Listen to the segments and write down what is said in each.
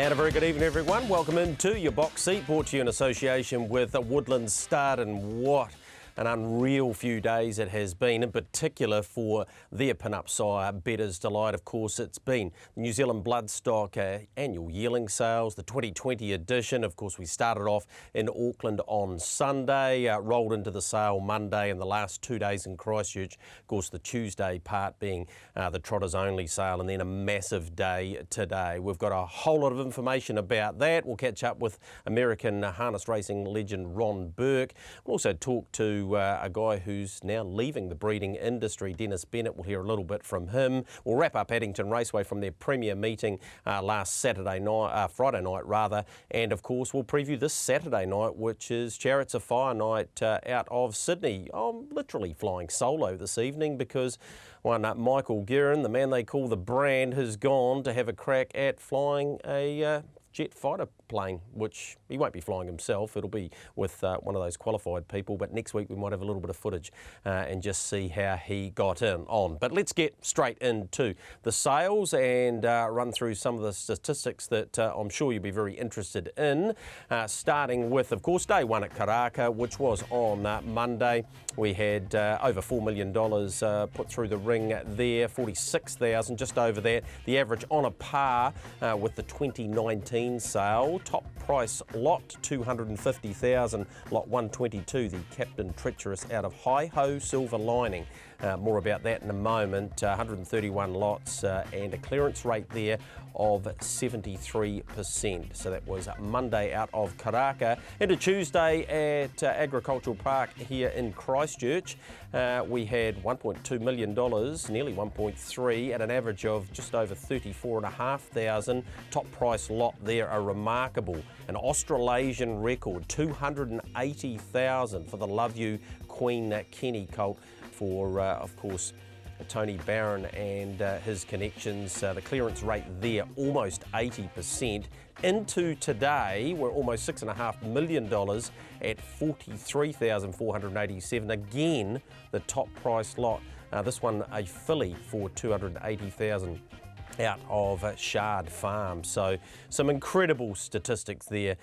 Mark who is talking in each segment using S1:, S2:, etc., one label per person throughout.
S1: And a very good evening, everyone. Welcome into your box seat, brought to you in association with Woodland Start. And what an unreal few days it has been, in particular for their pin-up sire, Better's Delight. Of course, it's been the New Zealand Bloodstock annual yearling sales, the 2020 edition. Of course, we started off in Auckland on Sunday, rolled into the sale Monday, and the last 2 days in Christchurch. Of course, the Tuesday part being the Trotters only sale, and then a massive day today. We've got a whole lot of information about that. We'll catch up with American harness racing legend Ron Burke. We'll also talk to a guy who's now leaving the breeding industry, Bennett. We'll hear a little bit from him. We'll wrap up Addington Raceway from their premier meeting last Friday night, and of course we'll preview this Saturday night, which is Chariots of Fire night out of Sydney. I'm literally flying solo this evening because Michael Guerin, the man they call the Brand, has gone to have a crack at flying a jet fighter plane, which he won't be flying himself. It'll be with one of those qualified people, but next week we might have a little bit of footage and just see how he got on. But let's get straight into the sales and run through some of the statistics that I'm sure you'll be very interested in, starting with, of course, day one at Karaka, which was on Monday. We had over $4 million put through the ring there, 46,000, just over that. The average on a par with the 2019 sale. Top price lot, 250,000, lot 122, the Captain Treacherous out of Hi-Ho Silver Lining. More about that in a moment. 131 lots and a clearance rate there of 73%. So that was Monday out of Karaka. Into Tuesday at Agricultural Park here in Christchurch. We had $1.2 million, nearly 1.3, at an average of just over 34,500. Top price lot there, a remarkable, an Australasian record, 280,000 for the Love You Queen Kenny colt for, of course, Tony Barron and his connections. The clearance rate there, almost 80%. Into today, we're almost $6.5 million at 43,487. Again, the top price lot. This one, a filly for 280,000. Out of Shard Farm. So some incredible statistics there.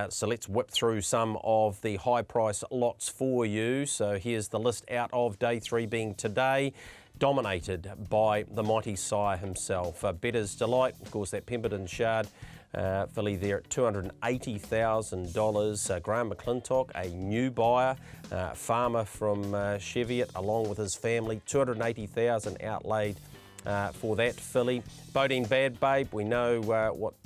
S1: So let's whip through some of the high price lots for you. So here's the list out of day three, being today, dominated by the mighty sire himself. Better's Delight, of course, that Pemberton Shard filly there at $280,000. Graham McClintock, a new buyer, farmer from Cheviot, along with his family, $280,000 outlaid for that filly. Bodine Bad Babe, we know what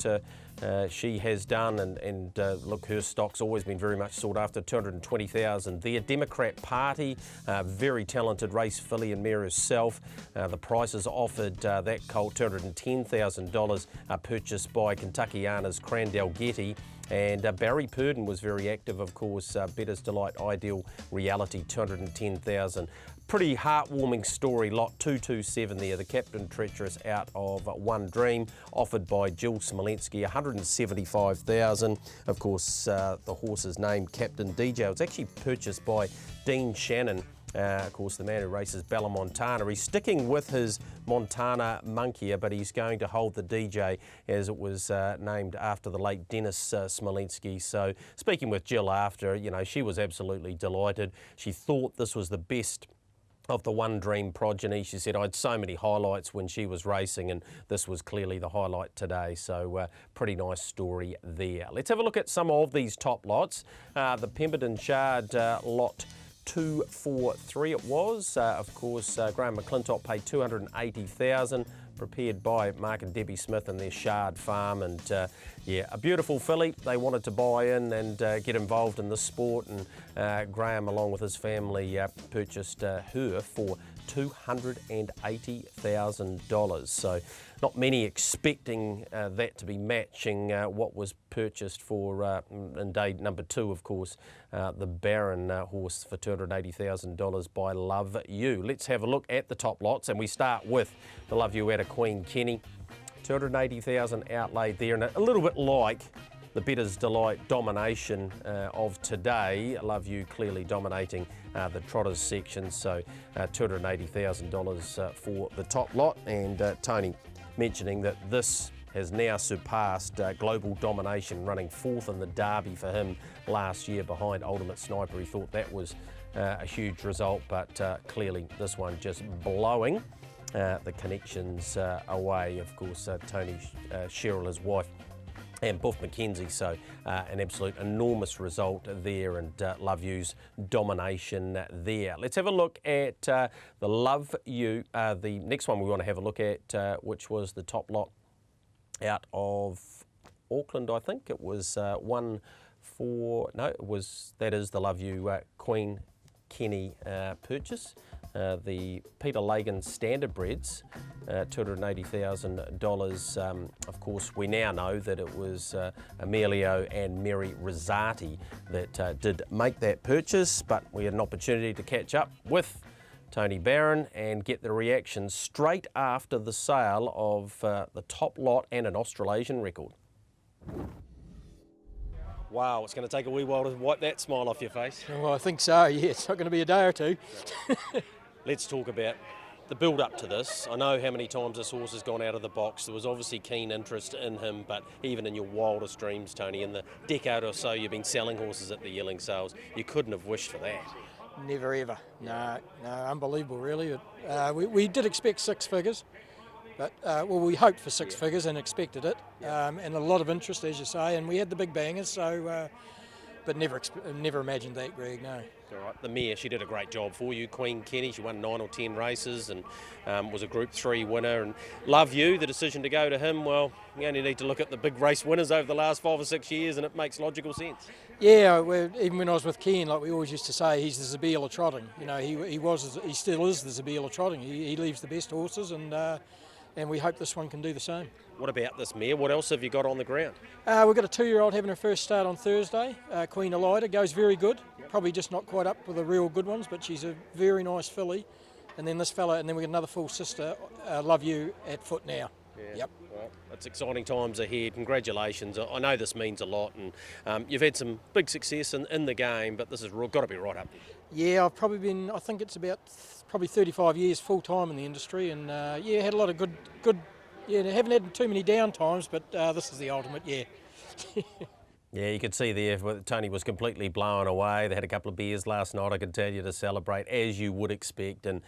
S1: she has done, and look, her stock's always been very much sought after, 220,000 there. Democrat Party, very talented race filly and mare herself. The prices offered that colt, $210,000, purchased by Kentuckiana's Crandell Getty. And Barry Purdon was very active, of course. Better's Delight Ideal Reality, 210,000. Pretty heartwarming story, lot 227 there. The Captain Treacherous out of One Dream, offered by Jill Smolensky, 175,000. Of course, the horse's name, Captain DJ. It was actually purchased by Dean Shannon. Of course, the man who races Bella Montana. He's sticking with his Montana Monkier, but he's going to hold the DJ, as it was named after the late Dennis Smolensky. So speaking with Jill after, she was absolutely delighted. She thought this was the best of the One Dream progeny. She said, I had so many highlights when she was racing, and this was clearly the highlight today. So pretty nice story there. Let's have a look at some of these top lots. The Pemberton Shard lot 243 it was. Of course, Graham McClintock paid 280,000. Prepared by Mark and Debbie Smith and their Shard Farm, and yeah, a beautiful filly. They wanted to buy in and get involved in the sport, and Graham, along with his family, purchased her for $280,000. So not many expecting that to be matching what was purchased for in day number two, of course, the Baron horse for $280,000 by Love You. Let's have a look at the top lots, and we start with the Love You out of Queen Kenny. 280,000 outlaid there, and a little bit like the Better's Delight domination of today. Love You clearly dominating the Trotters section, so $280,000 for the top lot. And Tony mentioning that this has now surpassed Global Domination, running 4th in the Derby for him last year behind Ultimate Sniper. He thought that was a huge result, but clearly this one just blowing the connections away. Of course, Tony Sherrill, his wife, and Buff McKenzie, so an absolute enormous result there, and Love You's domination there. Let's have a look at the Love You, the next one we want to have a look at, which was the top lot out of Auckland, I think. It was that is the Love You Queen Kenny purchase. The Peter Lagan Standard Breds, $280,000. Of course, we now know that it was Emilio and Mary Rosati that did make that purchase, but we had an opportunity to catch up with Tony Barron and get the reaction straight after the sale of the top lot and an Australasian record. Wow, it's going to take a wee while to wipe that smile off your face.
S2: Well, I think so, yeah. It's not going to be a day or two.
S1: Let's talk about the build-up to this. I know how many times this horse has gone out of the box. There was obviously keen interest in him, but even in your wildest dreams, Tony, in the decade or so you've been selling horses at the yearling sales, you couldn't have wished for that.
S2: Never ever. No, unbelievable really. We did expect 6 figures, but we hoped for 6 figures and expected it, and a lot of interest, as you say, and we had the big bangers, so but never imagined that, Greg, no.
S1: All right, the mare, she did a great job for you, Queen Kenny. She won 9 or 10 races and was a Group 3 winner. And Love You, the decision to go to him, well, you only need to look at the big race winners over the last 5 or 6 years and it makes logical sense.
S2: Yeah, even when I was with Ken, like we always used to say, he's the Zabeel of trotting. You know, he still is the Zabeel of trotting. He leaves the best horses, and we hope this one can do the same.
S1: What about this mare? What else have you got on the ground?
S2: We've got a 2-year-old having her first start on Thursday. Queen Elida goes very good. Probably just not quite up with the real good ones, but she's a very nice filly. And then this fella, and then we've got another full sister, Love You, at foot now.
S1: Yeah.
S2: Yep.
S1: Well, it's exciting times ahead. Congratulations. I know this means a lot, and you've had some big success in the game, but this has got to be right up there.
S2: Yeah, I've probably been, I think it's about probably 35 years full time in the industry, and had a lot of good. Yeah, haven't had too many down times, but this is the ultimate. Yeah.
S1: Yeah, you could see there Tony was completely blown away. They had a couple of beers last night, I can tell you, to celebrate, as you would expect, and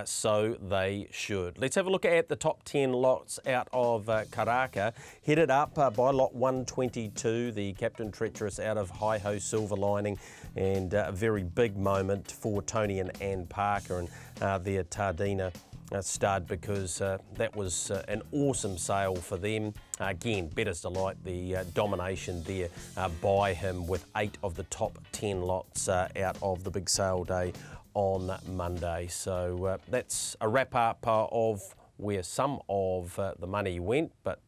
S1: so they should. Let's have a look at the top 10 lots out of Karaka. Headed up by lot 122, the Captain Treacherous out of Hi-Ho Silver Lining, and a very big moment for Tony and Ann Parker and their Tardina stud, because that was an awesome sale for them. Again, Bettor's Delight, the domination there by him, with 8 of the top 10 lots out of the big sale day on Monday. So that's a wrap up of where some of the money went, but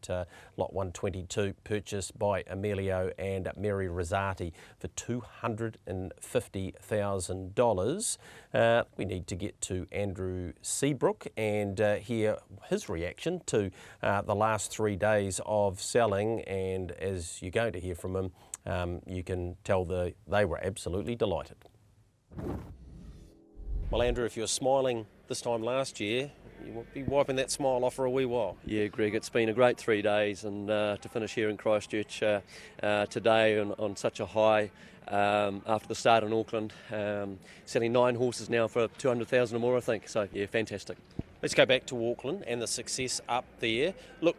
S1: lot 122 purchased by Emilio and Mary Rosati for $250,000. We need to get to Andrew Seabrook and hear his reaction to the last 3 days of selling, and as you're going to hear from him, you can tell they were absolutely delighted. Well, Andrew, if you were smiling this time last year, you won't be wiping that smile off for a wee while.
S3: Yeah, Greg, it's been a great 3 days, and to finish here in Christchurch today on such a high after the start in Auckland, selling 9 horses now for $200,000 or more, I think. So, yeah, fantastic.
S1: Let's go back to Auckland and the success up there. Look,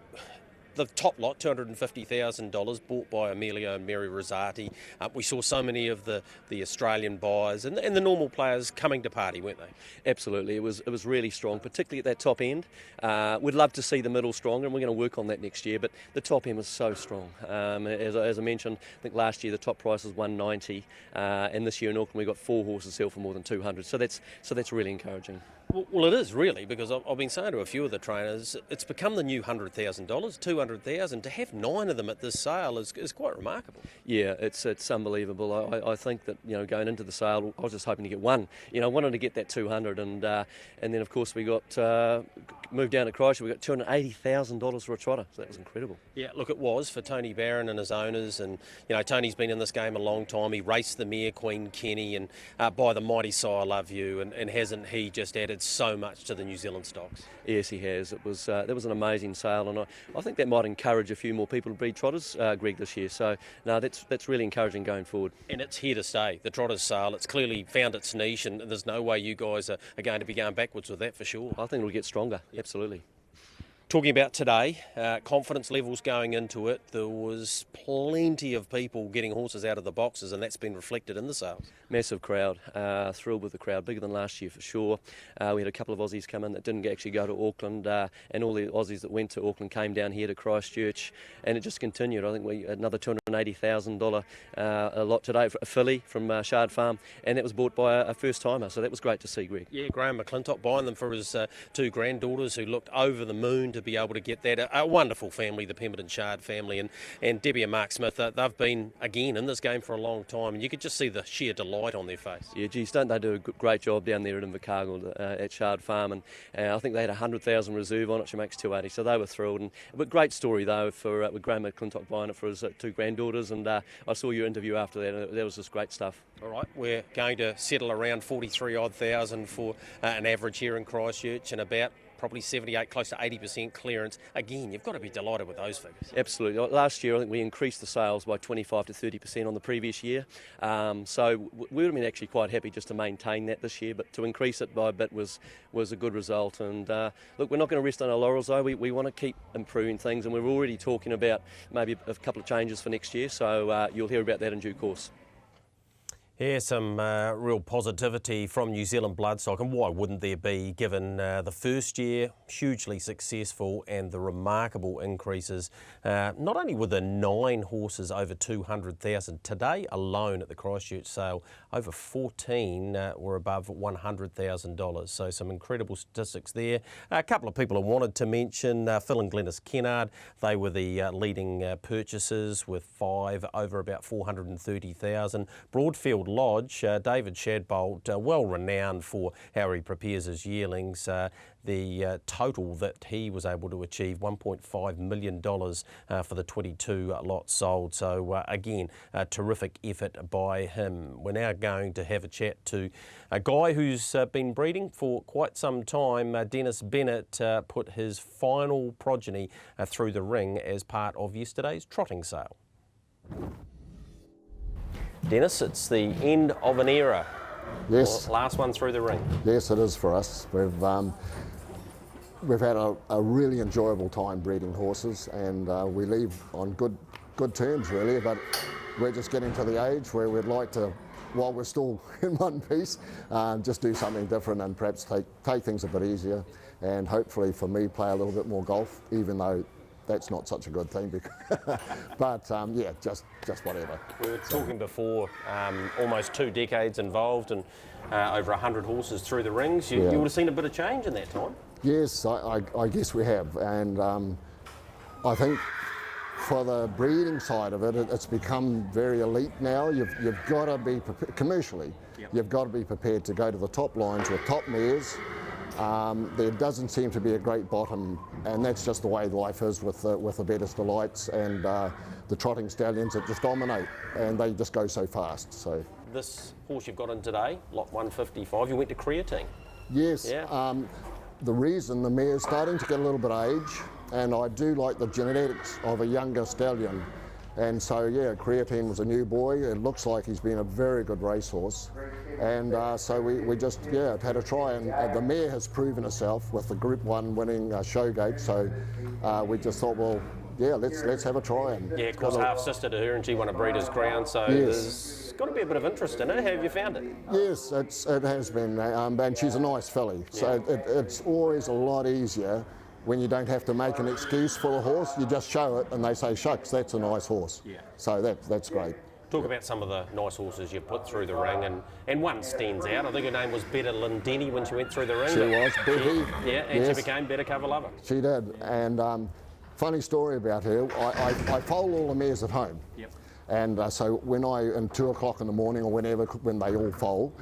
S1: the top lot, $250,000, bought by Emilio and Mary Rosati. We saw so many of the Australian buyers and the normal players coming to party, weren't they?
S3: Absolutely, it was really strong, particularly at that top end. We'd love to see the middle stronger, and we're going to work on that next year. But the top end was so strong. As I mentioned, I think last year the top price was $190, and this year in Auckland we got 4 horses sell for more than $200. So that's really encouraging.
S1: Well, it is really, because I've been saying to a few of the trainers, it's become the new $100,000, $200,000. To have 9 of them at this sale is quite remarkable.
S3: Yeah, it's unbelievable. I think that, going into the sale, I was just hoping to get 1. I wanted to get that 200, and then of course we got moved down to Christchurch. We got $280,000 for a trotter. So that was incredible. Yeah,
S1: look, it was for Tony Barron and his owners, and Tony's been in this game a long time. He raced the mare Queen Kenny, and by the mighty sire Love You, and hasn't he just added so much to the New Zealand stocks.
S3: Yes, he has. It was that was an amazing sale, and I think that might encourage a few more people to breed trotters, Greg, this year. So no, that's really encouraging going forward.
S1: And it's here to stay. The Trotters sale, it's clearly found its niche, and there's no way you guys are going to be going backwards with that for sure.
S3: I think it'll get stronger. Absolutely.
S1: Talking about today, confidence levels going into it, there was plenty of people getting horses out of the boxes, and that's been reflected in the sales.
S3: Massive crowd, thrilled with the crowd, bigger than last year for sure. We had a couple of Aussies come in that didn't actually go to Auckland, and all the Aussies that went to Auckland came down here to Christchurch, and it just continued. I think we had another $280,000 a lot today for a filly from Shard Farm, and that was bought by a first timer, so that was great to see, Greg.
S1: Yeah, Graham McClintock buying them for his two granddaughters who looked over the moon to be able to get that. A wonderful family, the Pemberton Shard family, and Debbie and Mark Smith. They've been, again, in this game for a long time, and you could just see the sheer delight on their face.
S3: Yeah, geez, don't they do a great job down there at Invercargill at Shard Farm, and I think they had 100,000 reserve on it. She makes 280, so they were thrilled. But great story though for with Graham McClintock buying it for his two granddaughters, and I saw your interview after that, and that was just great stuff.
S1: All right, we're going to settle around 43 thousand for an average here in Christchurch, and about probably 78, close to 80% clearance. Again, you've got to be delighted with those figures.
S3: Absolutely. Last year, I think we increased the sales by 25 to 30% on the previous year. So we would have been actually quite happy just to maintain that this year, but to increase it by a bit was a good result. And look, we're not going to rest on our laurels though. We want to keep improving things, and we're already talking about maybe a couple of changes for next year. So you'll hear about that in due course.
S1: Yeah, some real positivity from New Zealand Bloodstock, and why wouldn't there be, given the first year, hugely successful, and the remarkable increases, not only were there 9 horses over 200,000, today alone at the Christchurch sale, over 14 were above $100,000, so some incredible statistics there. A couple of people I wanted to mention, Phil and Glenys Kennard, they were the leading purchasers with 5 over about 430,000. Broadfield Lodge, David Shadbolt, well renowned for how he prepares his yearlings. The total that he was able to achieve, $1.5 million for the 22 lots sold. So again, a terrific effort by him. We're now going to have a chat to a guy who's been breeding for quite some time. Dennis Bennett put his final progeny through the ring as part of yesterday's trotting sale. Dennis, it's the end of an era.
S4: Yes.
S1: Last one through the ring.
S4: Yes, it is for us. We've had a really enjoyable time breeding horses, and we leave on good terms really, but we're just getting to the age where we'd like to, while we're still in one piece, just do something different and perhaps take things a bit easier, and hopefully for me play a little bit more golf, even though that's not such a good thing. But yeah, just whatever.
S1: We were talking before, almost 2 decades involved and over 100 horses through the rings. You would have seen a bit of change in that time.
S4: Yes, I guess we have, and I think for the breeding side of it, it's become very elite now. You've got to be commercially. Yep. You've got to be prepared to go to the top lines with top mares. There doesn't seem to be a great bottom, and that's just the way life is with the Betters Delights and the trotting stallions that just dominate, and they just go so fast. So
S1: this horse you've got in today, lot 155, you went to creatine.
S4: Yes.
S1: Yeah.
S4: The reason the mare's starting to get a little bit of age, and I do like the genetics of a younger stallion. And so, yeah, Creatine was a new boy. It looks like he's been a very good racehorse. And so we just, had a try. And the mare has proven herself with the Group 1 winning Showgate. So we just thought, well, yeah, let's have a try. And
S1: yeah, of course, half-sister to her, and she won a Breeders' Crown. So there's got to be a bit of interest in it. Have you found it?
S4: Yes, it has been. And she's a nice filly. So it's always a lot easier when you don't have to make an excuse for a horse. You just show it and they say, shucks, that's a nice horse. Yeah. So that's great.
S1: Talk about some of the nice horses you put through the ring, and one stands out. I think her name was Better Lindeni when she went through the ring.
S4: She was, Betty.
S1: And she became Better Cover Lover.
S4: She did, and funny story about her, I foal all the mares at home. Yep. And so when at 2 o'clock in the morning or whenever, when they all foal,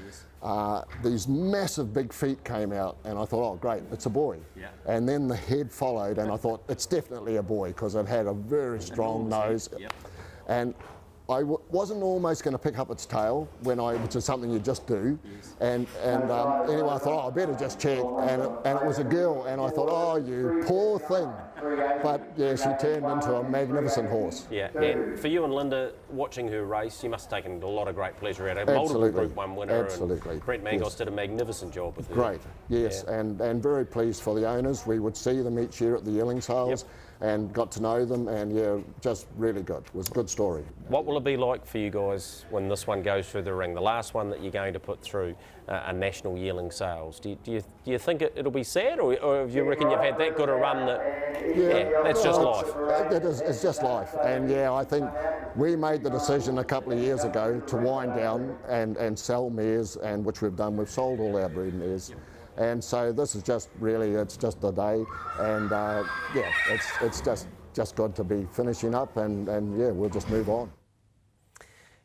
S4: these massive big feet came out, and I thought, oh great, it's a boy. Yeah. And then the head followed, and I thought, it's definitely a boy, because it had a very strong nose. Yep. And wasn't almost going to pick up its tail which is something you just do. And anyway, I thought, oh, I better just check. And it was a girl, and I thought, oh, you poor thing. But yeah, she turned into a magnificent horse.
S1: Yeah. For you and Linda, watching her race, you must have taken a lot of great pleasure out of it. Multiple Group 1 winner.
S4: Absolutely.
S1: And Brent Mangos did a magnificent job with her.
S4: Great, yes, yeah. and very pleased for the owners. We would see them each year at the yearling sales. Yep. And got to know them, and yeah, just really good. It was a good story.
S1: What will it be like for you guys when this one goes through the ring, the last one that you're going to put through a national yearling sales? Do you think it'll be sad, or do you reckon you've had that good a run that that's just life?
S4: It's just life, and yeah, I think we made the decision a couple of years ago to wind down and sell mares, and which we've done. We've sold all our breed mares. Yep. And so this is just really, it's just the day, and yeah, it's just good to be finishing up, and yeah, we'll just move on.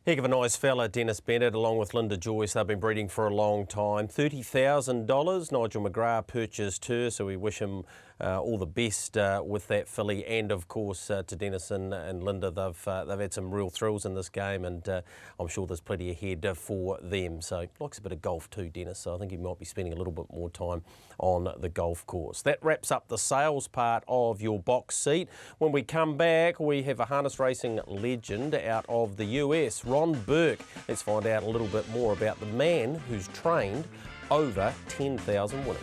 S1: Heck of a nice fella, Dennis Bennett, along with Linda Joyce. They've been breeding for a long time. $30,000. Nigel McGrath purchased her, so we wish him all the best with that filly. And of course, to Dennis and Linda, they've had some real thrills in this game, and I'm sure there's plenty ahead for them. So likes a bit of golf too, Dennis. So I think he might be spending a little bit more time on the golf course. That wraps up the sales part of your box seat. When we come back, we have a harness racing legend out of the US, Ron Burke. Let's find out a little bit more about the man who's trained over 10,000 winners.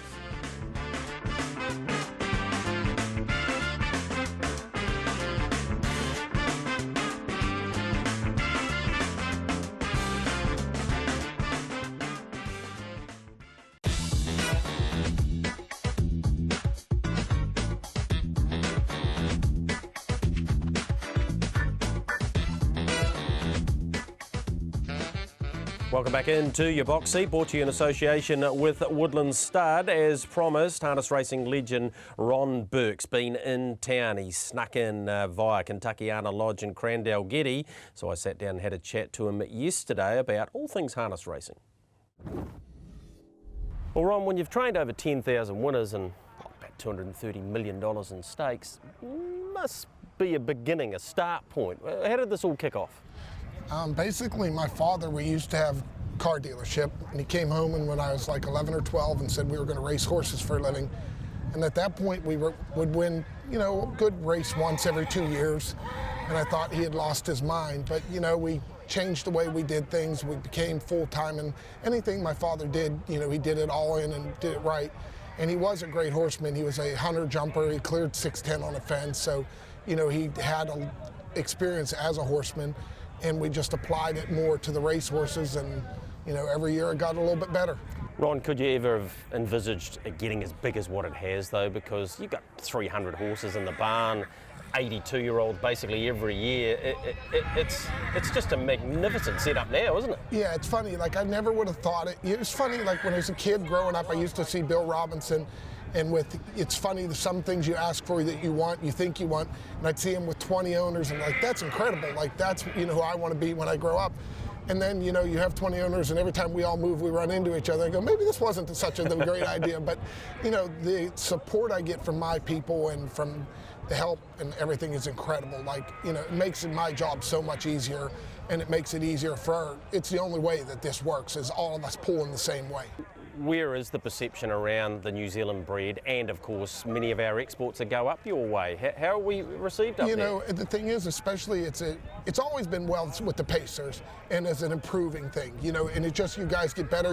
S1: Welcome back into your box seat, brought to you in association with Woodland Stud. As promised, harness racing legend Ron Burke's been in town. He snuck in via Kentuckiana Lodge in Crandell-Getty, so I sat down and had a chat to him yesterday about all things harness racing. Well, Ron, when you've trained over 10,000 winners and about $230 million in stakes, must be a beginning, a start point. How did this all kick off?
S5: Basically, my father, we used to have a car dealership, and he came home when I was like 11 or 12 and said we were going to race horses for a living. And at that point, we would win, you know, a good race once every 2 years. And I thought he had lost his mind. But, you know, we changed the way we did things. We became full-time, and anything my father did, you know, he did it all in and did it right. And he was a great horseman. He was a hunter jumper. He cleared 6'10" on a fence. So, you know, he had experience as a horseman. And we just applied it more to the race horses, and you know, every year it got a little bit better.
S1: Ron, could you ever have envisaged it getting as big as what it has, though? Because you've got 300 horses in the barn, 82-year-olds basically every year. It's just a magnificent setup now, isn't it?
S5: Yeah, it's funny. Like, I never would have thought it. It was funny, like when I was a kid growing up, I used to see Bill Robinson. And it's funny, some things you ask for that you want, you think you want, and I'd see him with 20 owners, and like, that's incredible. Like, that's, you know, who I want to be when I grow up. And then, you know, you have 20 owners, and every time we all move, we run into each other and go, maybe this wasn't such a great idea. But, you know, the support I get from my people and from the help and everything is incredible. Like, you know, it makes my job so much easier, and it makes it easier it's the only way that this works, is all of us pulling the same way.
S1: Where is the perception around the New Zealand breed, and of course many of our exports that go up your way? How are we received up there?
S5: You know, the thing is, especially it's always been well with the pacers, and as an improving thing, you know, and it's just you guys get better,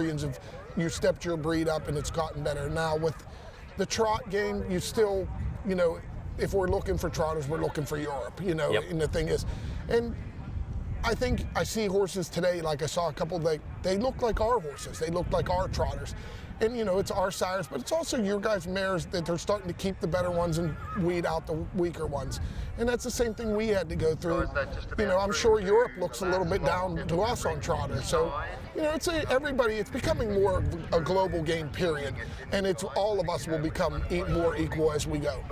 S5: you stepped your breed up and it's gotten better. Now with the trot game, you still, you know, if we're looking for trotters, we're looking for Europe, you know. Yep. And the thing is, and I think I see horses today, like I saw a couple, they look like our horses. They look like our trotters. And, you know, it's our sires, but it's also your guys' mares that they're starting to keep the better ones and weed out the weaker ones. And that's the same thing we had to go through. You know, I'm sure Europe looks a little bit down to us on trotters. So, you know, it's becoming more of a global game, period. And it's all of us will become more equal as we go.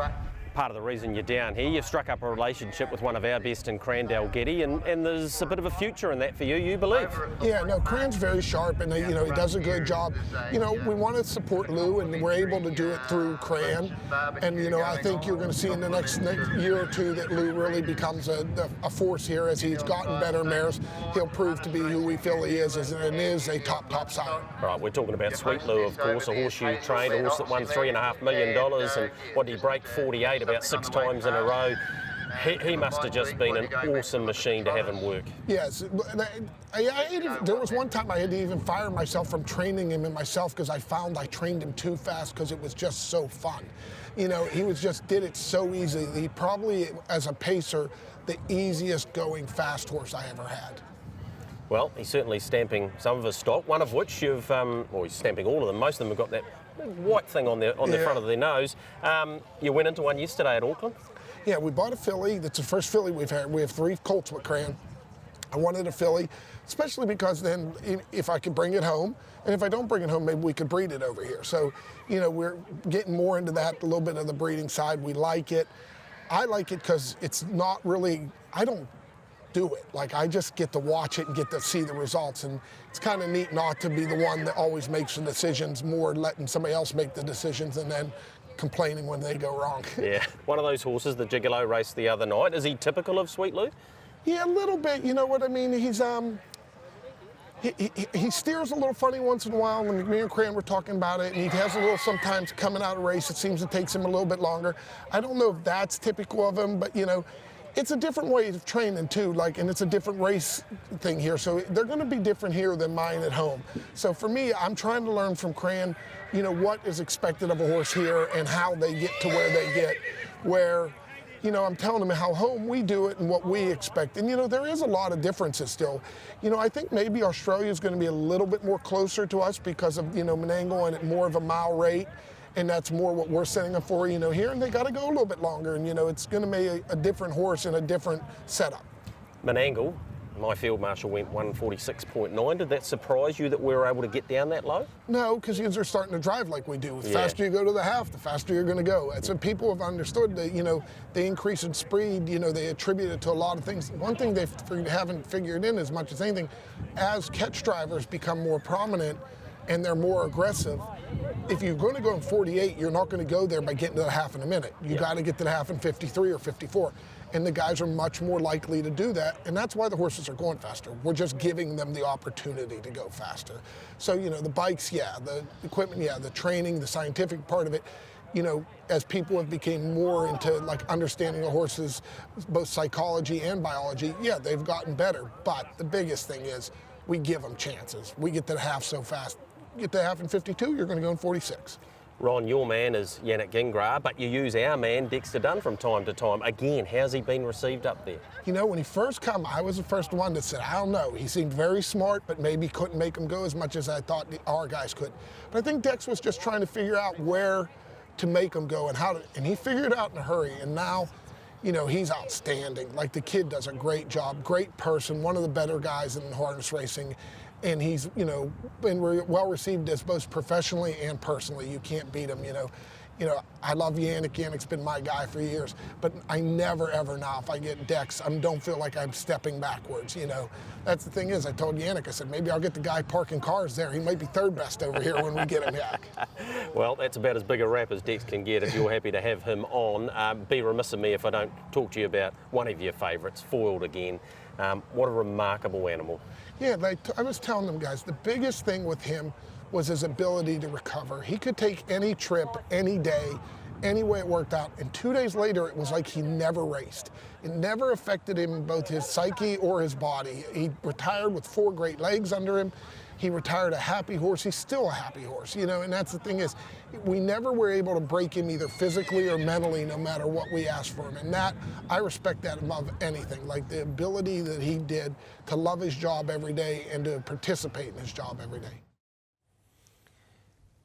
S1: part of the reason you're down here. You've struck up a relationship with one of our best in Crandell Getty, and there's a bit of a future in that for you, you believe?
S5: Yeah, no, Cran's very sharp, and he does a good job. We want to support Lou, and we're able to do it through Cran. And I think you're going to see in the next year or two that Lou really becomes a force here as he's gotten better mares. He'll prove to be who we feel he is, and is a top sire.
S1: Right, we're talking about Sweet Lou, of course, a horseshoe trained horse that won $3.5 million, and what did he break 48 about 6 times in a row. He must have just been an awesome machine to have him work.
S5: Yes. There was one time I had to even fire myself from training him and myself because I found I trained him too fast because it was just so fun. He did it so easy. He probably, as a pacer, the easiest going fast horse I ever had.
S1: Well, he's certainly stamping some of his stock, one of which you've, well, he's stamping all of them. Most of them have got that white thing on the front of their nose. You went into one yesterday at Auckland?
S5: Yeah, we bought a filly. That's the first filly we've had. We have 3 colts with Cran. I wanted a filly, especially because then if I could bring it home, and if I don't bring it home, maybe we could breed it over here. So, we're getting more into that, a little bit of the breeding side. We like it. I like it because it's not really, I don't do it. Like, I just get to watch it and get to see the results. And it's kind of neat not to be the one that always makes the decisions, more letting somebody else make the decisions and then complaining when they go wrong.
S1: Yeah, one of those horses, the Gigolo race the other night. Is he typical of Sweet Lou?
S5: Yeah, a little bit. You know what I mean? He's he steers a little funny once in a while, and me and Cran were talking about it, and he has a little sometimes coming out of race. It seems it takes him a little bit longer. I don't know if that's typical of him, but it's a different way of training too, and it's a different race thing here. So they're going to be different here than mine at home. So for me, I'm trying to learn from Cran, what is expected of a horse here and how they get to where they get, where, I'm telling them how home we do it and what we expect. And, there is a lot of differences still. I think maybe Australia is going to be a little bit more closer to us because of, Menangle and at more of a mile rate. And that's more what we're setting up for, here. And they got to go a little bit longer. And, it's going to be a different horse and a different setup.
S1: Menangle, my field marshal went 146.9. Did that surprise you that we were able to get down that low?
S5: No, because they're starting to drive like we do. The faster you go to the half, the faster you're going to go. It's what people have understood that, the increase in speed, they attribute it to a lot of things. One thing they haven't figured in as much as anything, as catch drivers become more prominent and they're more aggressive, if you're going to go in 48, you're not going to go there by getting to the half in a minute. You got to get to the half in 53 or 54. And the guys are much more likely to do that, and that's why the horses are going faster. We're just giving them the opportunity to go faster. So, the bikes, the equipment, the training, the scientific part of it, as people have become more into understanding a horse's both psychology and biology, they've gotten better. But the biggest thing is we give them chances. We get to the half so fast. Get to the half in 52, you're going to go in 46.
S1: Ron, your man is Yannick Gingras, but you use our man, Dexter Dunn, from time to time. Again, how's he been received up there?
S5: When he first come, I was the first one that said, I don't know. He seemed very smart, but maybe couldn't make him go as much as I thought our guys could. But I think Dex was just trying to figure out where to make him go and how to, and he figured it out in a hurry. And now, he's outstanding. The kid does a great job, great person, one of the better guys in harness racing. And he's, been well received as both professionally and personally. You can't beat him, I love Yannick. Yannick's been my guy for years. But I never, ever now, if I get Dex, I don't feel like I'm stepping backwards, That's the thing is, I told Yannick, I said, maybe I'll get the guy parking cars there. He might be third best over here when we get him back.
S1: Well, that's about as big a rap as Dex can get if you're happy to have him on. Be remiss of me if I don't talk to you about one of your favourites, Foiled again. What a remarkable animal.
S5: Yeah, I was telling them guys, the biggest thing with him was his ability to recover. He could take any trip, any day, any way it worked out, and 2 days later it was like he never raced. It never affected him, both his psyche or his body. He retired with 4 great legs under him. He retired a happy horse. He's still a happy horse, and that's the thing is, we never were able to break him either physically or mentally, no matter what we asked for him. And that, I respect that above anything, the ability that he did to love his job every day and to participate in his job every day.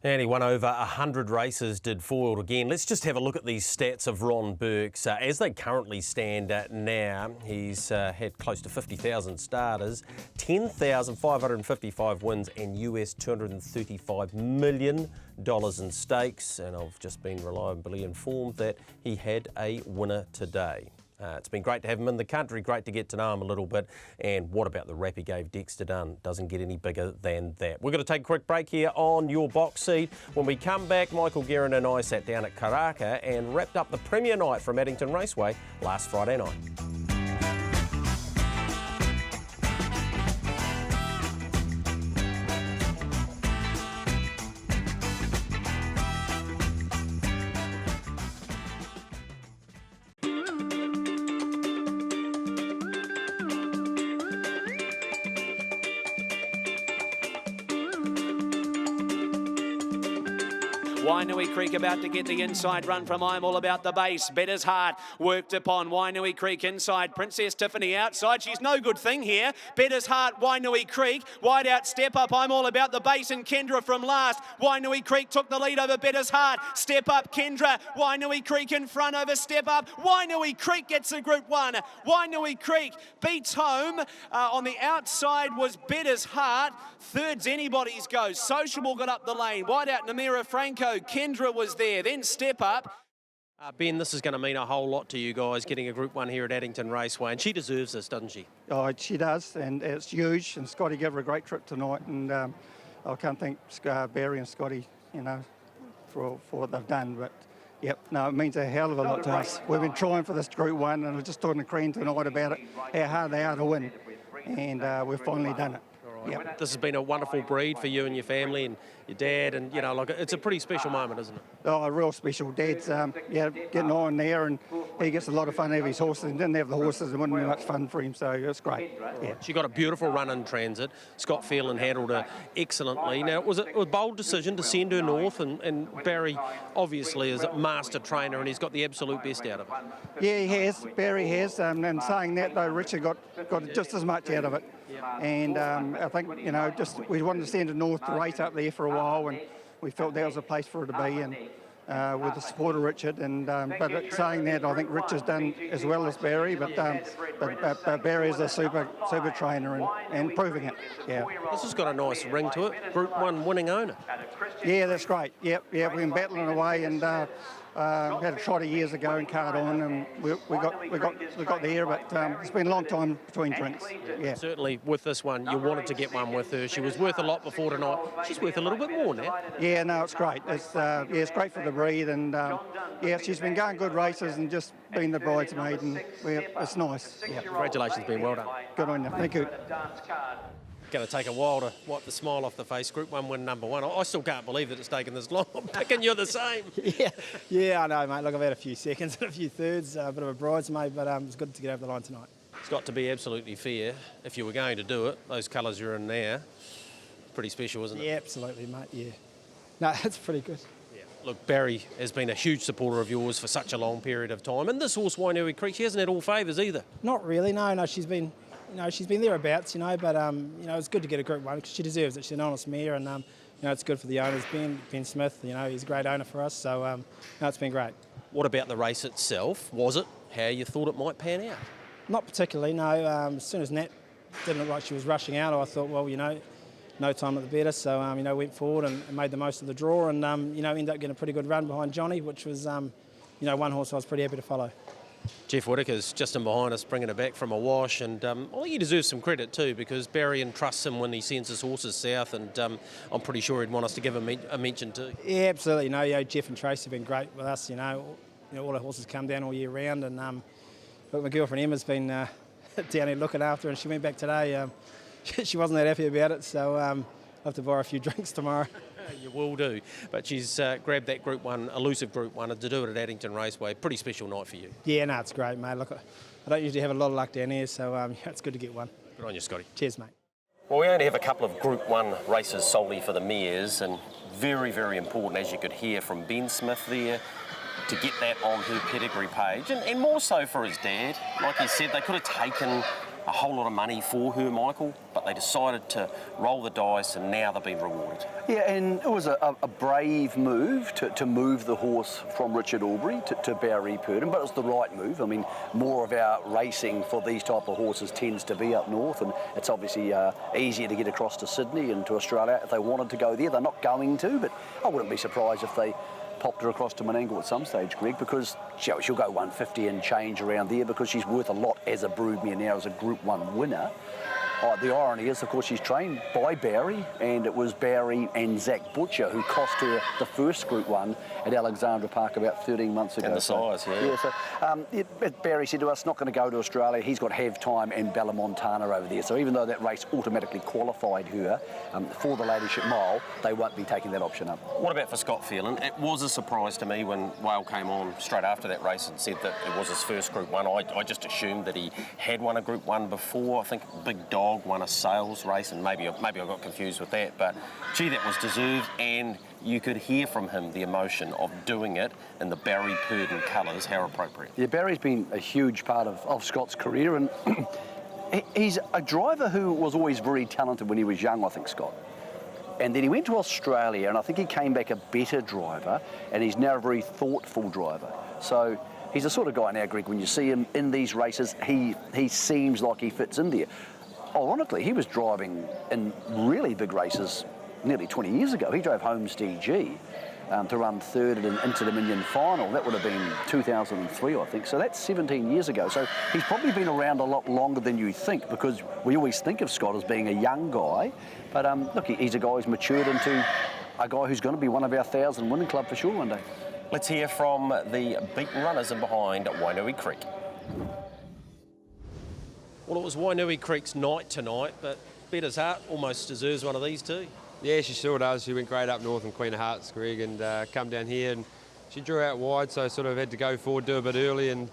S1: And he won over 100 races, did foiled again. Let's just have a look at these stats of Ron Burke's. As they currently stand now, he's had close to 50,000 starters, 10,555 wins and US $235 million in stakes. And I've just been reliably informed that he had a winner today. It's been great to have him in the country, great to get to know him a little bit. And what about the rap he gave Dexter Dunn? Doesn't get any bigger than that. We're going to take a quick break here on Your Box Seat. When we come back, Michael Guerin and I sat down at Karaka and wrapped up the premier night from Addington Raceway last Friday night.
S6: Wainui Creek about to get the inside run from I'm All About the Base. Better's Heart worked upon Wainui Creek inside. Princess Tiffany outside. She's no good thing here. Better's Heart, Wainui Creek. Wide out, Step Up, I'm All About the Base, and Kendra from last. Wainui Creek took the lead over Better's Heart. Step Up, Kendra. Wainui Creek in front over Step Up. Wainui Creek gets a Group 1. Wainui Creek beats home. On the outside was Better's Heart. Third's Anybody's Go. Sociable got up the lane. Wide out, Namira Franco. Kendra was there, then Step Up.
S1: Ben, this is going to mean a whole lot to you guys, getting a Group 1 here at Addington Raceway, and she deserves this, doesn't she?
S7: Oh, she does, and it's huge, and Scotty gave her a great trip tonight, and I can't thank Barry and Scotty, you know, for what they've done, but yep, no, it means a hell of a lot to us. We've been trying for this Group 1, and I was just talking to Crean tonight about it, how hard they are to win, and we've finally done it. Yep.
S1: This has been a wonderful breed for you and your family and your dad, and you know, like it's a pretty special moment, isn't it?
S7: Oh, real special. Dad's getting on there, and he gets a lot of fun out of his horses. He didn't have the horses, it wouldn't be much fun for him, so it's great. Yeah.
S1: She got a beautiful run in transit. Scott Phelan handled her excellently. Now, it was a bold decision to send her north, and Barry obviously is a master trainer, and he's got the absolute best out of it.
S7: Yeah, he has. Barry has. And saying that, though, Richard got just as much out of it. And I think, you know, just we wanted to send her north to race up there for a while, and we felt that was a place for her to be, and with the support of Richard. And but saying that, I think Richard's done as well as Barry, but Barry is a super trainer and proving it. Yeah.
S1: This has got a nice ring to it. Group 1 winning owner.
S7: Yeah, that's great. Yep. We've been battling away, and had a trotter years ago in Cardon, and we got there, but it's been a long time between drinks. Yeah.
S1: Certainly with this one, you wanted to get one with her. She was worth a lot before tonight. She's worth a little bit more now.
S7: Yeah, no, it's great. It's great for the breed, and yeah, she's been going good races and just been the bridesmaid, and it's nice. Yeah.
S1: Congratulations, Ben. Well done.
S7: Good on you. Thank you.
S1: Going to take a while to wipe the smile off the face. Group 1 win number 1. I still can't believe that it's taken this long. I'm picking you're the same.
S8: Yeah, I know, mate. Look, I've had a few seconds and a few thirds, a bit of a bridesmaid, but it's good to get over the line tonight.
S1: It's got to be absolutely fair if you were going to do it. Those colours you're in there, pretty special, isn't it?
S8: Yeah, absolutely, mate. Yeah. No, it's pretty good.
S1: Yeah. Look, Barry has been a huge supporter of yours for such a long period of time, and this horse, Wainui Creek, she hasn't had all favours either.
S8: Not really. No. She's been thereabouts, you know, but you know, it's good to get a Group 1 because she deserves it. She's an honest mare, and you know, it's good for the owners. Ben Smith, you know, he's a great owner for us, so no, it's been great.
S1: What about the race itself? Was it how you thought it might pan out?
S8: Not particularly, no. As soon as Nat didn't look like she was rushing out, I thought, well, you know, no time at the better, so you know, went forward and made the most of the draw, and you know, ended up getting a pretty good run behind Johnny, which was you know, one horse I was pretty happy to follow.
S1: Jeff Whittaker's just in behind us, bringing it back from a wash, and I think he deserves some credit too, because Barry entrusts him when he sends his horses south, and I'm pretty sure he'd want us to give him a mention too.
S8: Yeah, absolutely. You know, Jeff and Tracy have been great with us. You know, all our horses come down all year round, and but my girlfriend Emma's been down here looking after her, and she went back today. She wasn't that happy about it, so I'll have to borrow a few drinks tomorrow.
S1: You will do, but she's grabbed that Group 1, elusive Group 1, and to do it at Addington Raceway, pretty special night for you.
S8: Yeah, no, it's great, mate. Look, I don't usually have a lot of luck down here, so yeah, it's good to get one.
S1: Good on you, Scotty.
S8: Cheers, mate.
S1: Well, we only have a couple of Group 1 races solely for the mares, and very, very important, as you could hear from Ben Smith there, to get that on her pedigree page, and more so for his dad. Like he said, they could have taken a whole lot of money for her, Michael, but they decided to roll the dice and now they've been rewarded.
S9: Yeah, and it was a brave move to move the horse from Richard Albury to Barry Purdon, but it was the right move. I mean, more of our racing for these type of horses tends to be up north, and it's obviously easier to get across to Sydney and to Australia if they wanted to go there. They're not going to, but I wouldn't be surprised if they popped her across to Menangle at some stage, Greg, because she'll go 150 and change around there because she's worth a lot as a broodmare now as a Group 1 winner. The irony is, of course, she's trained by Barry, and it was Barry and Zach Butcher who cost her the first Group 1 at Alexandra Park about 13 months ago.
S1: And the size,
S9: Barry said to us, not going to go to Australia. He's got Have Time and Bella Montana over there. So even though that race automatically qualified her for the Ladyship Mile, they won't be taking that option up.
S1: What about for Scott Phelan? It was a surprise to me when Whale came on straight after that race and said that it was his first Group 1. I just assumed that he had won a Group 1 before. I think Big Dog won a sales race, and maybe I got confused with that, but gee, that was deserved, and you could hear from him the emotion of doing it in the Barry Purdon colours. How appropriate.
S9: Yeah, Barry's been a huge part of Scott's career, and he's a driver who was always very talented when he was young, I think, Scott. And then he went to Australia, and I think he came back a better driver, and he's now a very thoughtful driver. So he's the sort of guy now, Greg, when you see him in these races, he seems like he fits in there. Ironically, he was driving in really big races nearly 20 years ago. He drove Holmes DG to run third at an Inter-Dominion final. That would have been 2003, I think. So that's 17 years ago. So he's probably been around a lot longer than you think, because we always think of Scott as being a young guy. But look, he's a guy who's matured into a guy who's going to be one of our 1,000 winning club for sure one day.
S1: Let's hear from the beaten runners in behind Wainui Creek. Well, it was Wainui Creek's night tonight, but Better's Heart almost deserves one of these too.
S10: Yeah, she sure does. She went great up north in Queen of Hearts, Greg, and come down here, and she drew out wide, so sort of had to go forward, do a bit early, and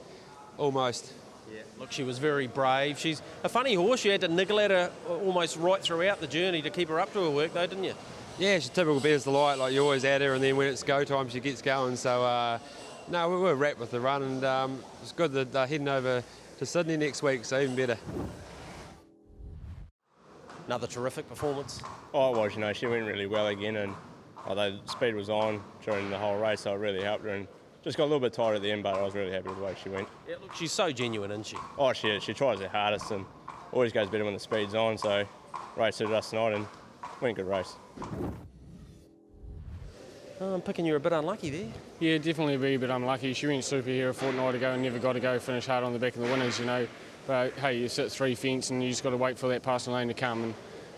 S10: almost.
S1: Yeah, look, she was very brave. She's a funny horse. You had to niggle at her almost right throughout the journey to keep her up to her work, though, didn't you?
S10: Yeah, she's typical Better's Delight. Like, you always at her, and then when it's go time, she gets going. So, no, we were wrapped with the run, and it's good that they're heading over to Sydney next week, so even better.
S1: Another terrific performance.
S11: Oh, it was, you know, she went really well again, and although speed was on during the whole race, so it really helped her, and just got a little bit tired at the end, but I was really happy with the way she went.
S1: Yeah, look, she's so genuine, isn't she?
S11: Oh, she tries her hardest and always goes better when the speed's on, so race suited us tonight and went a good race.
S1: I'm picking you a bit unlucky there.
S12: Yeah, definitely be a bit unlucky. She went super here a fortnight ago and never got to go finish hard on the back of the winners, you know. But hey, you sit 3 fence and you just got to wait for that passing lane to come. And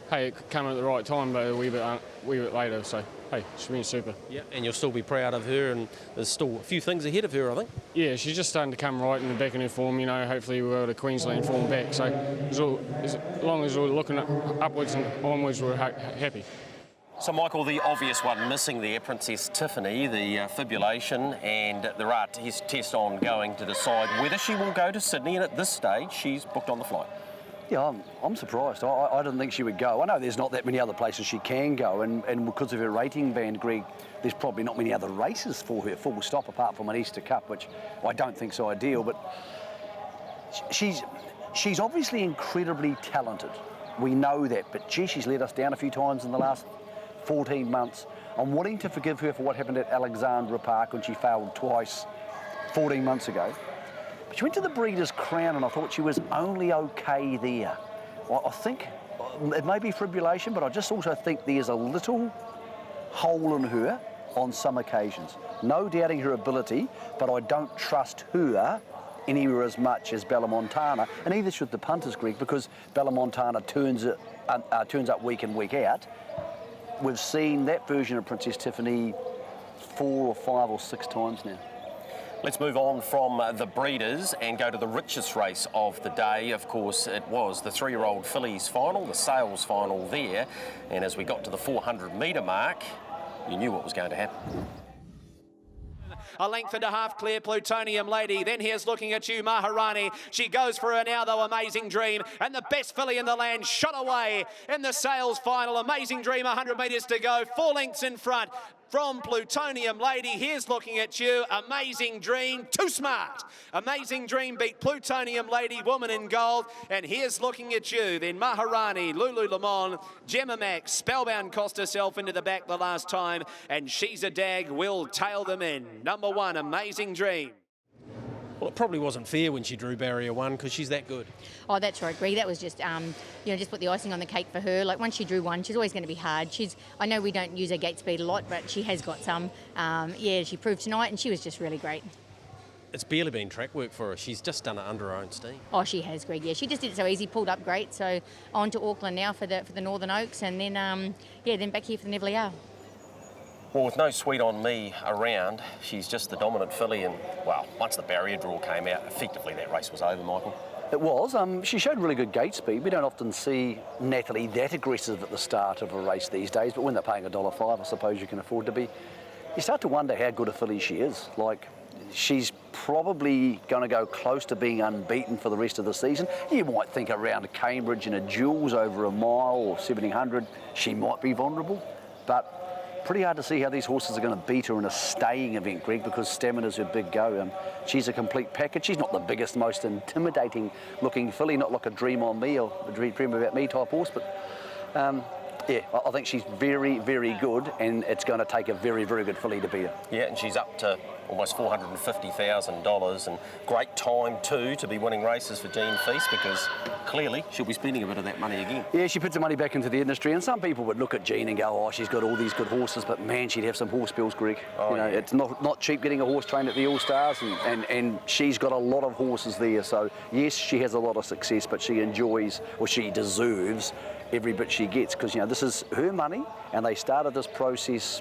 S12: hey, it came at the right time, but a wee bit later. So hey, she went super.
S1: Yeah, and you'll still be proud of her, and there's still a few things ahead of her, I think.
S12: Yeah, she's just starting to come right in the back in her form. You know, hopefully we're able to Queensland form back. So as long as we're looking upwards and onwards, we're happy.
S1: So, Michael, the obvious one missing there, Princess Tiffany, the fibrillation, and there are tests ongoing to decide whether she will go to Sydney, and at this stage, she's booked on the flight.
S9: Yeah, I'm surprised. I didn't think she would go. I know there's not that many other places she can go, and because of her rating band, Greg, there's probably not many other races for her, full stop, apart from an Easter Cup, which I don't think's ideal, but she's obviously incredibly talented. We know that, but gee, she's let us down a few times in the last 14 months. I'm wanting to forgive her for what happened at Alexandra Park when she failed twice 14 months ago. But she went to the Breeders' Crown and I thought she was only okay there. I think it may be fibrillation, but I just also think there's a little hole in her on some occasions. No doubting her ability, but I don't trust her anywhere as much as Bella Montana, and neither should the punters, Greg, because Bella Montana turns up week in, week out. We've seen that version of Princess Tiffany 4 or 5 or 6 times now.
S1: Let's move on from the breeders and go to the richest race of the day. Of course, it was the 3-year-old fillies final, the sales final there. And as we got to the 400-metre mark, you knew what was going to happen.
S6: A length and a half clear, Plutonium Lady. Then here's Looking at You, Maharani. She goes for her now, though, Amazing Dream. And the best filly in the land shot away in the sales final. Amazing Dream, 100 metres to go. 4 lengths in front from Plutonium Lady. Here's Looking at You, Amazing Dream, too smart. Amazing Dream beat Plutonium Lady, Woman in Gold. And here's Looking at You. Then Maharani, Lulu Lemon, Gemma Max, Spellbound cost herself into the back the last time. And She's a Dag will tail them in. Number 1, Amazing Dream.
S1: Well, it probably wasn't fair when she drew barrier 1 because she's that good.
S13: Oh, that's right, Greg. That was just, just put the icing on the cake for her. Like, once she drew 1, she's always going to be hard. I know we don't use her gate speed a lot, but she has got some. She proved tonight, and she was just really great.
S1: It's barely been track work for her. She's just done it under her own steam.
S13: Oh, she has, Greg. Yeah, she just did it so easy, pulled up great. So on to Auckland now for the Northern Oaks, and then then back here for the Neville Hour.
S1: Well, with no Sweet on Me around, she's just the dominant filly, and, well, once the barrier draw came out, effectively that race was over, Michael.
S9: It was. She showed really good gate speed. We don't often see Natalie that aggressive at the start of a race these days, but when they're paying $1.05, I suppose you can afford to be. You start to wonder how good a filly she is. Like, she's probably going to go close to being unbeaten for the rest of the season. You might think around Cambridge in a duels over a mile or 1700, she might be vulnerable, but pretty hard to see how these horses are going to beat her in a staying event, Greg, because stamina's her big go. She's a complete package. She's not the biggest, most intimidating looking filly, not like a Dream on Me or a Dream About Me type horse, but I think she's very, very good, and it's going to take a very, very good filly to beat her.
S1: Yeah, and she's up to almost $450,000, and great time too to be winning races for Jean Feast, because clearly she'll be spending a bit of that money again.
S9: Yeah, she puts the money back into the industry, and some people would look at Jean and go, oh, she's got all these good horses, but man, she'd have some horse bills, Greg. It's not cheap getting a horse trained at the All-Stars, and she's got a lot of horses there, so yes, she has a lot of success, but she enjoys, or she deserves, every bit she gets, because this is her money, and they started this process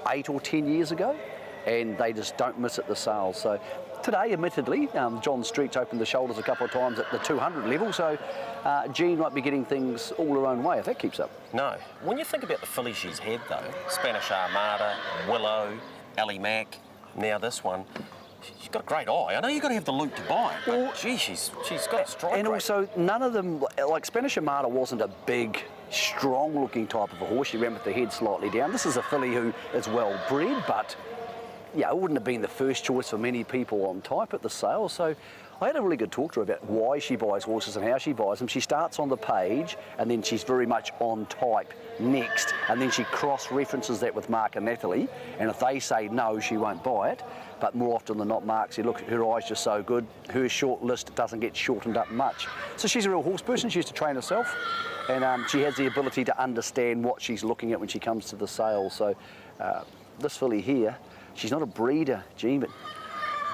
S9: 8 or 10 years ago, and they just don't miss at the sales. So today, admittedly, John Street's opened the shoulders a couple of times at the 200 level, so Jean might be getting things all her own way if that keeps up.
S1: No. When you think about the fillies she's had, though, Spanish Armada, Willow, Ally Mac, now this one, she's got a great eye. I know you've got to have the loot to buy it, but well, gee, she's got a strike
S9: and
S1: rate.
S9: Also, none of them, like Spanish Armada wasn't a big, strong-looking type of a horse. She ran with the head slightly down. This is a filly who is well-bred, but yeah, it wouldn't have been the first choice for many people on type at the sale. So I had a really good talk to her about why she buys horses and how she buys them. She starts on the page, and then she's very much on type next, and then she cross-references that with Mark and Natalie, and if they say no, she won't buy it. But more often than not, Mark said, look, her eye's just so good, her short list doesn't get shortened up much. So she's a real horse person. She used to train herself, and she has the ability to understand what she's looking at when she comes to the sale. So this filly here, she's not a breeder, gee, but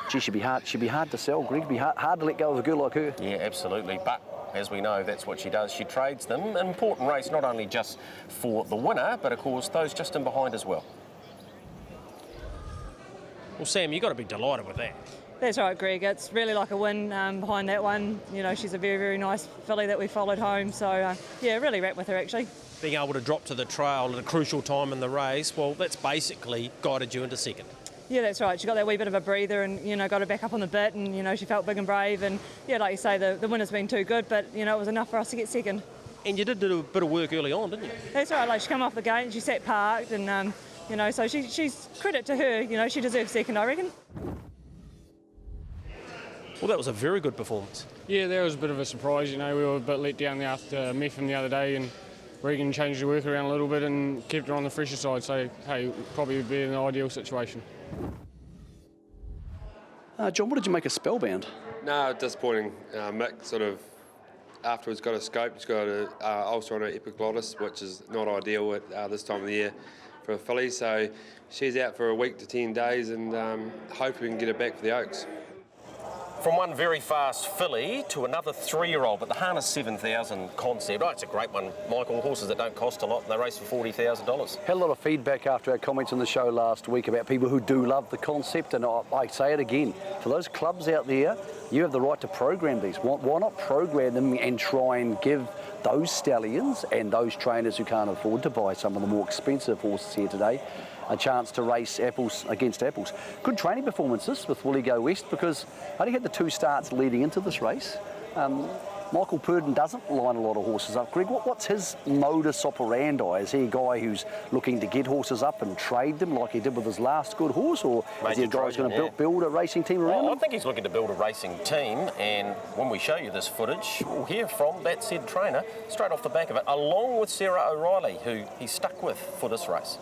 S9: gee, she'd be hard to sell, Greg. It'd be hard to let go of a girl like her.
S1: Yeah, absolutely. But as we know, that's what she does. She trades them. An important race, not only just for the winner, but of course those just in behind as well. Well, Sam, you've got to be delighted with that.
S14: That's right, Greg. It's really like a win behind that one. She's a very, very nice filly that we followed home. So, really wrapped with her, actually.
S1: Being able to drop to the trail at a crucial time in the race, well, that's basically guided you into second.
S14: Yeah, that's right. She got that wee bit of a breather and, got her back up on the bit and, she felt big and brave. And, like you say, the winner's been too good, but, it was enough for us to get second.
S1: And you did do a bit of work early on, didn't you?
S14: That's right. Like, she came off the gate and she sat parked and, so she's credit to her. She deserves second, I reckon.
S1: Well, that was a very good performance.
S12: Yeah, that was a bit of a surprise. We were a bit let down after Metham the other day, and Regan changed the work around a little bit and kept her on the fresher side. So, hey, probably would be an ideal situation.
S9: John, what did you make of Spellbound?
S10: No, disappointing. Mick sort of afterwards got a scope. He's got an ulcer on her epiglottis, which is not ideal at this time of the year for a filly. So she's out for a week to 10 days, and hopefully we can get her back for the Oaks.
S1: From one very fast filly to another 3-year-old, but the Harness 7000 concept, it's a great one, Michael. Horses that don't cost a lot, and they race for $40,000.
S9: Had a lot of feedback after our comments on the show last week about people who do love the concept, and I say it again, for those clubs out there, you have the right to program these. Why not program them and try and give those stallions and those trainers who can't afford to buy some of the more expensive horses here today a chance to race apples against apples. Good training performances with Willie Go West, because I only had the 2 starts leading into this race. Michael Purdon doesn't line a lot of horses up. Greg, what's his modus operandi? Is he a guy who's looking to get horses up and trade them like he did with his last good horse, or is he a guy who's going to build a racing team around him?
S1: I think he's looking to build a racing team, and when we show you this footage, we'll hear from that said trainer straight off the back of it, along with Sarah O'Reilly, who he's stuck with for this race.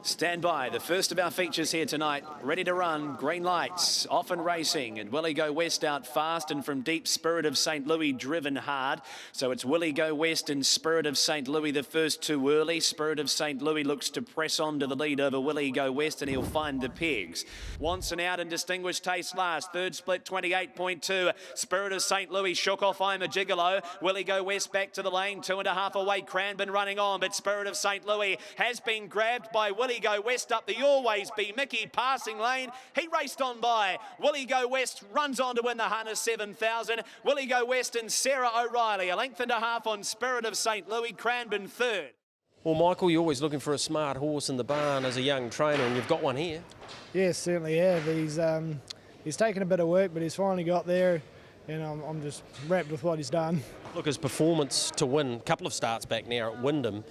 S6: Stand by, the first of our features here tonight, ready to run, green lights, off and racing, and Willie Go West out fast, and from deep Spirit of St. Louis driven hard. So it's Willie Go West and Spirit of St. Louis, the first 2 early. Spirit of St. Louis looks to press on to the lead over Willie Go West, and he'll find the pegs. Wanson out and Distinguished Taste last, third split 28.2. Spirit of St. Louis shook off I'm a Gigolo. Willie Go West back to the lane, 2.5 away. Cranbourne running on, but Spirit of St. Louis has been grabbed by Willie Go West up the Always Be Mickey passing lane. He raced on by. Willie Go West runs on to win the harness 7,000. Willie Go West and Sarah O'Reilly, a length and a half on Spirit of St. Louis. Cranbourne third.
S1: Well, Michael, you're always looking for a smart horse in the barn as a young trainer, and you've got one here.
S15: Yes, certainly have. He's taken a bit of work, but he's finally got there, and I'm just wrapped with what he's done.
S1: Look, his performance to win a couple of starts back now at Wyndham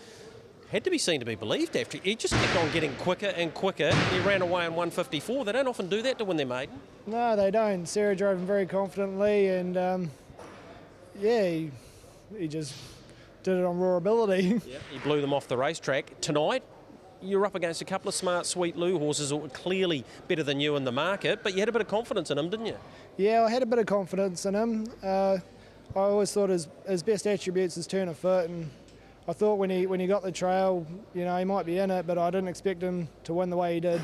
S1: had to be seen to be believed after. He just kept on getting quicker and quicker. He ran away in 1:54. They don't often do that to win their maiden.
S15: No, they don't. Sarah drove him very confidently, and he just did it on raw ability.
S1: Yep, he blew them off the racetrack. Tonight, you're up against a couple of smart Sweet Lou horses who were clearly better than you in the market, but you had a bit of confidence in him, didn't you?
S15: Yeah, I had a bit of confidence in him. I always thought his best attributes is turn of foot, and I thought when he got the trail, he might be in it, but I didn't expect him to win the way he did.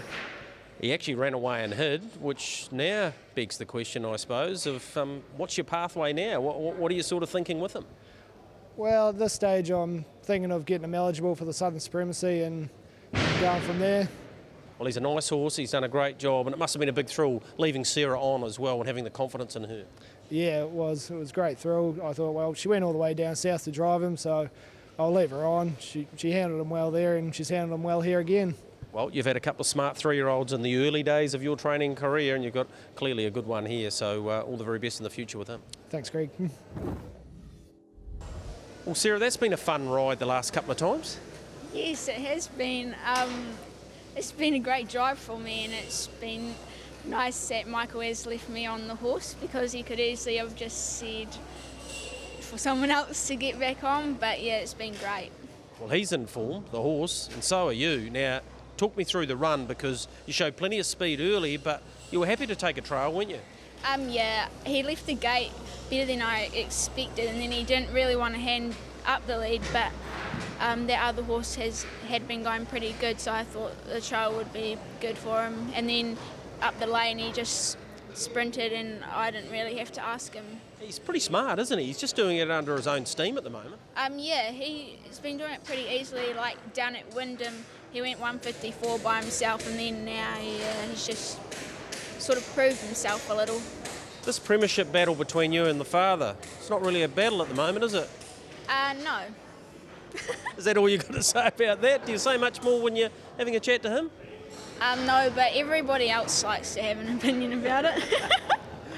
S1: He actually ran away and hid, which now begs the question, I suppose, of what's your pathway now? What are you sort of thinking with him?
S15: Well, at this stage, I'm thinking of getting him eligible for the Southern Supremacy and going from there.
S1: Well, he's a nice horse. He's done a great job, and it must have been a big thrill leaving Sarah on as well and having the confidence in her.
S15: Yeah, it was. It was a great thrill. I thought, well, she went all the way down south to drive him, so I'll leave her on. She handled him well there, and she's handled him well here again.
S1: Well, you've had a couple of smart 3-year-olds in the early days of your training career, and you've got clearly a good one here, so all the very best in the future with him.
S15: Thanks, Greg.
S1: Well, Sarah, that's been a fun ride the last couple of times.
S16: Yes, it has been. It's been a great drive for me, and it's been nice that Michael has left me on the horse, because he could easily have just said for someone else to get back on, but yeah, it's been great.
S1: Well, he's in form, the horse, and so are you. Now, talk me through the run, because you showed plenty of speed early, but you were happy to take a trail, weren't you?
S16: Yeah, he left the gate better than I expected, and then he didn't really want to hand up the lead, but that other horse had been going pretty good, so I thought the trail would be good for him. And then up the lane he just sprinted, and I didn't really have to ask him.
S1: He's pretty smart, isn't he? He's just doing it under his own steam at the moment.
S16: Yeah, he's been doing it pretty easily. Like down at Wyndham, he went 1:54 by himself, and then now he's just sort of proved himself a little.
S1: This premiership battle between you and the father, it's not really a battle at the moment, is it?
S16: No.
S1: Is that all you've got to say about that? Do you say much more when you're having a chat to him?
S16: No, but everybody else likes to have an opinion about it.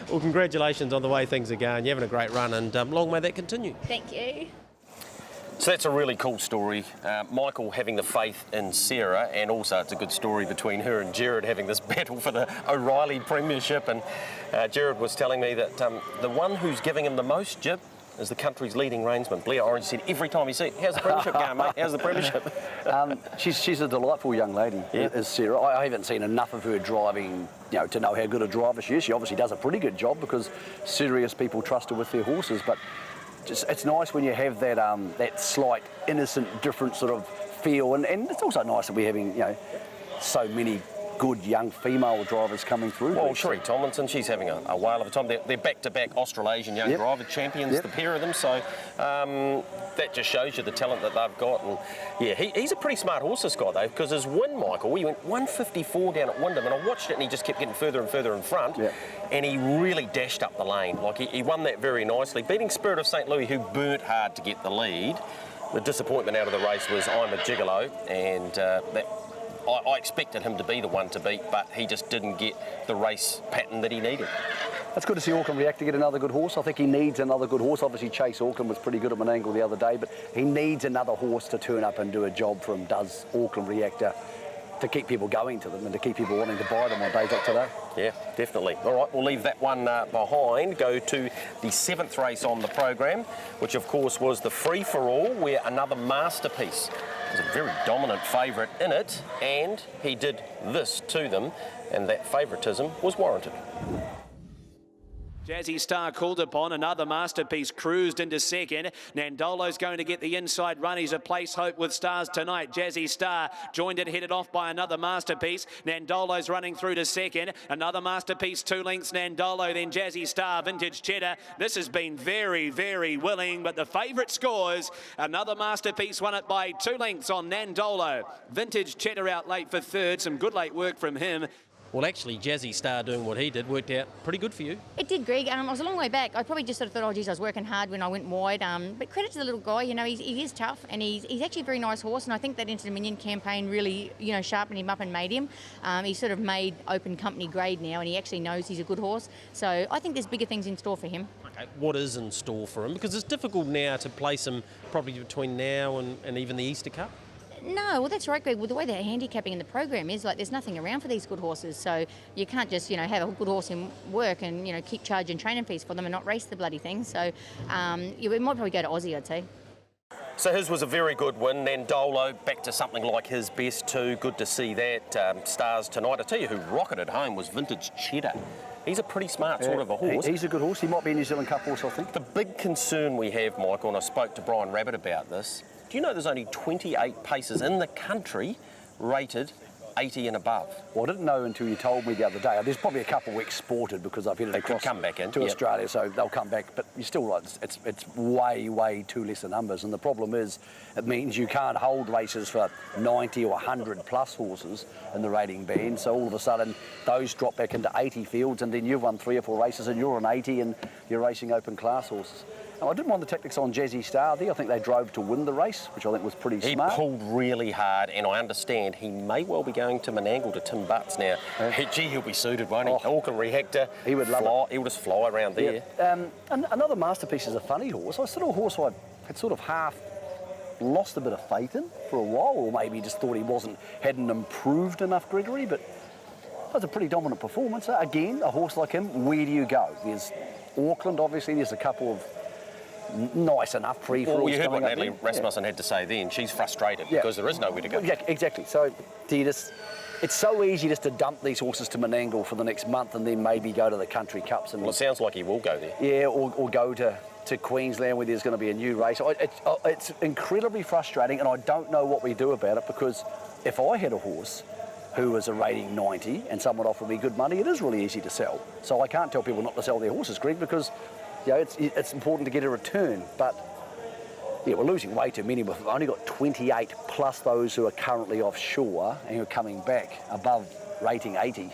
S1: Well, congratulations on the way things are going. You're having a great run, and long may that continue.
S16: Thank you.
S1: So that's a really cool story. Michael having the faith in Sarah, and also it's a good story between her and Jared having this battle for the O'Reilly Premiership. And Jared was telling me that the one who's giving him the most jib is the country's leading reinsman. Blair Orange said every time he sees, how's the Premiership going, mate? How's the Premiership?
S9: She's a delightful young lady, is Sarah. I haven't seen enough of her driving, to know how good a driver she is. She obviously does a pretty good job, because serious people trust her with their horses. But it's nice when you have that slight, innocent, different sort of feel. And it's also nice that we're having, so many good young female drivers coming through.
S1: Well, Sheree Tomlinson, she's having a whale of a time. They're back-to-back Australasian young driver champions, the pair of them. So that just shows you the talent that they've got. And yeah, he's a pretty smart horse, this guy, though, because his win, Michael, he went 154 down at Wyndham, and I watched it, and he just kept getting further and further in front, and he really dashed up the lane. Like, he won that very nicely, beating Spirit of St. Louis, who burnt hard to get the lead. The disappointment out of the race was I'm a Gigolo, and I expected him to be the one to beat, but he just didn't get the race pattern that he needed.
S9: It's good to see Auckland Reactor get another good horse. I think he needs another good horse. Obviously, Chase Auckland was pretty good at Menangle the other day, but he needs another horse to turn up and do a job for him, does Auckland Reactor, to keep people going to them and to keep people wanting to buy them on days like today.
S1: Yeah, definitely. All right, we'll leave that one behind. Go to the 7th race on the program, which of course was the free-for-all, where another masterpiece was a very dominant favourite in it, and he did this to them, and that favouritism was warranted.
S6: Jazzy Star called upon, another masterpiece cruised into second. Nandolo's going to get the inside run. He's a place hope with Stars tonight. Jazzy Star joined it, headed off by another masterpiece. Nandolo's running through to second. Another masterpiece, 2 lengths Nandolo, then Jazzy Star, Vintage Cheddar. This has been very, very willing, but the favourite scores. Another masterpiece won it by 2 lengths on Nandolo. Vintage Cheddar out late for third. Some good late work from him.
S1: Well, actually, Jazzy Star doing what he did worked out pretty good for you.
S13: It did, Greg. I was a long way back. I probably just sort of thought, oh, geez, I was working hard when I went wide. But credit to the little guy. You know, he is tough, and he's actually a very nice horse. And I think that Inter-Dominion campaign really, you know, sharpened him up and made him. He's sort of made open company grade now, and he actually knows he's a good horse. So I think there's bigger things in store for him.
S1: Okay, what is in store for him? Because it's difficult now to place him probably between now and even the Easter Cup.
S13: No, well, that's right, Greg. Well, the way they're handicapping in the program is, like, there's nothing around for these good horses. So you can't just, you know, have a good horse in work and, you know, keep charging training fees for them and not race the bloody thing. So we might probably go to Aussie, I'd say.
S1: So his was a very good win. Nandolo back to something like his best too. Good to see that. Stars tonight. I tell you who rocketed home was Vintage Cheddar. He's a pretty smart sort of a horse.
S9: He's a good horse. He might be a New Zealand Cup horse, I think.
S1: The big concern we have, Michael, and I spoke to Brian Rabbit about this, do you know there's only 28 paces in the country rated 80 and above?
S9: Well, I didn't know until you told me the other day. There's probably a couple weeks sported because I've headed across
S1: come back
S9: to Australia, so they'll come back. But you're still right, it's way, way too lesser numbers. And the problem is it means you can't hold races for 90 or 100 plus horses in the rating band. So all of a sudden, those drop back into 80 fields, and then you've won 3 or 4 races and you're on 80 and you're racing open class horses. Now, I didn't mind the tactics on Jazzy Star there. I think they drove to win the race, which I think was pretty smart.
S1: He pulled really hard, and I understand he may well be going to Menangle to Tim Butts now. Gee, he'll be suited, won't he? Auckland Reactor.
S9: He would love it.
S1: He'll just fly around there.
S9: Yeah. And another masterpiece is a funny horse. I saw a horse I had sort of half lost a bit of faith in for a while, or maybe just thought he hadn't improved enough, Gregory, but that was a pretty dominant performance. Again, a horse like him, where do you go? There's Auckland, obviously, there's a couple of nice enough free-for-alls.
S1: Well, you heard what Natalie Rasmussen had to say then. She's frustrated because there is nowhere to go.
S9: Yeah, exactly. So it's so easy just to dump these horses to Menangle for the next month and then maybe go to the country cups. And
S1: well, it sounds like he will go there.
S9: Yeah, or go to Queensland where there's going to be a new race. It's incredibly frustrating, and I don't know what we do about it, because if I had a horse who was a rating 90 and someone offered me good money, it is really easy to sell. So I can't tell people not to sell their horses, Greg, because it's important to get a return. But yeah, we're losing way too many. We've only got 28 plus those who are currently offshore and who are coming back above rating 80.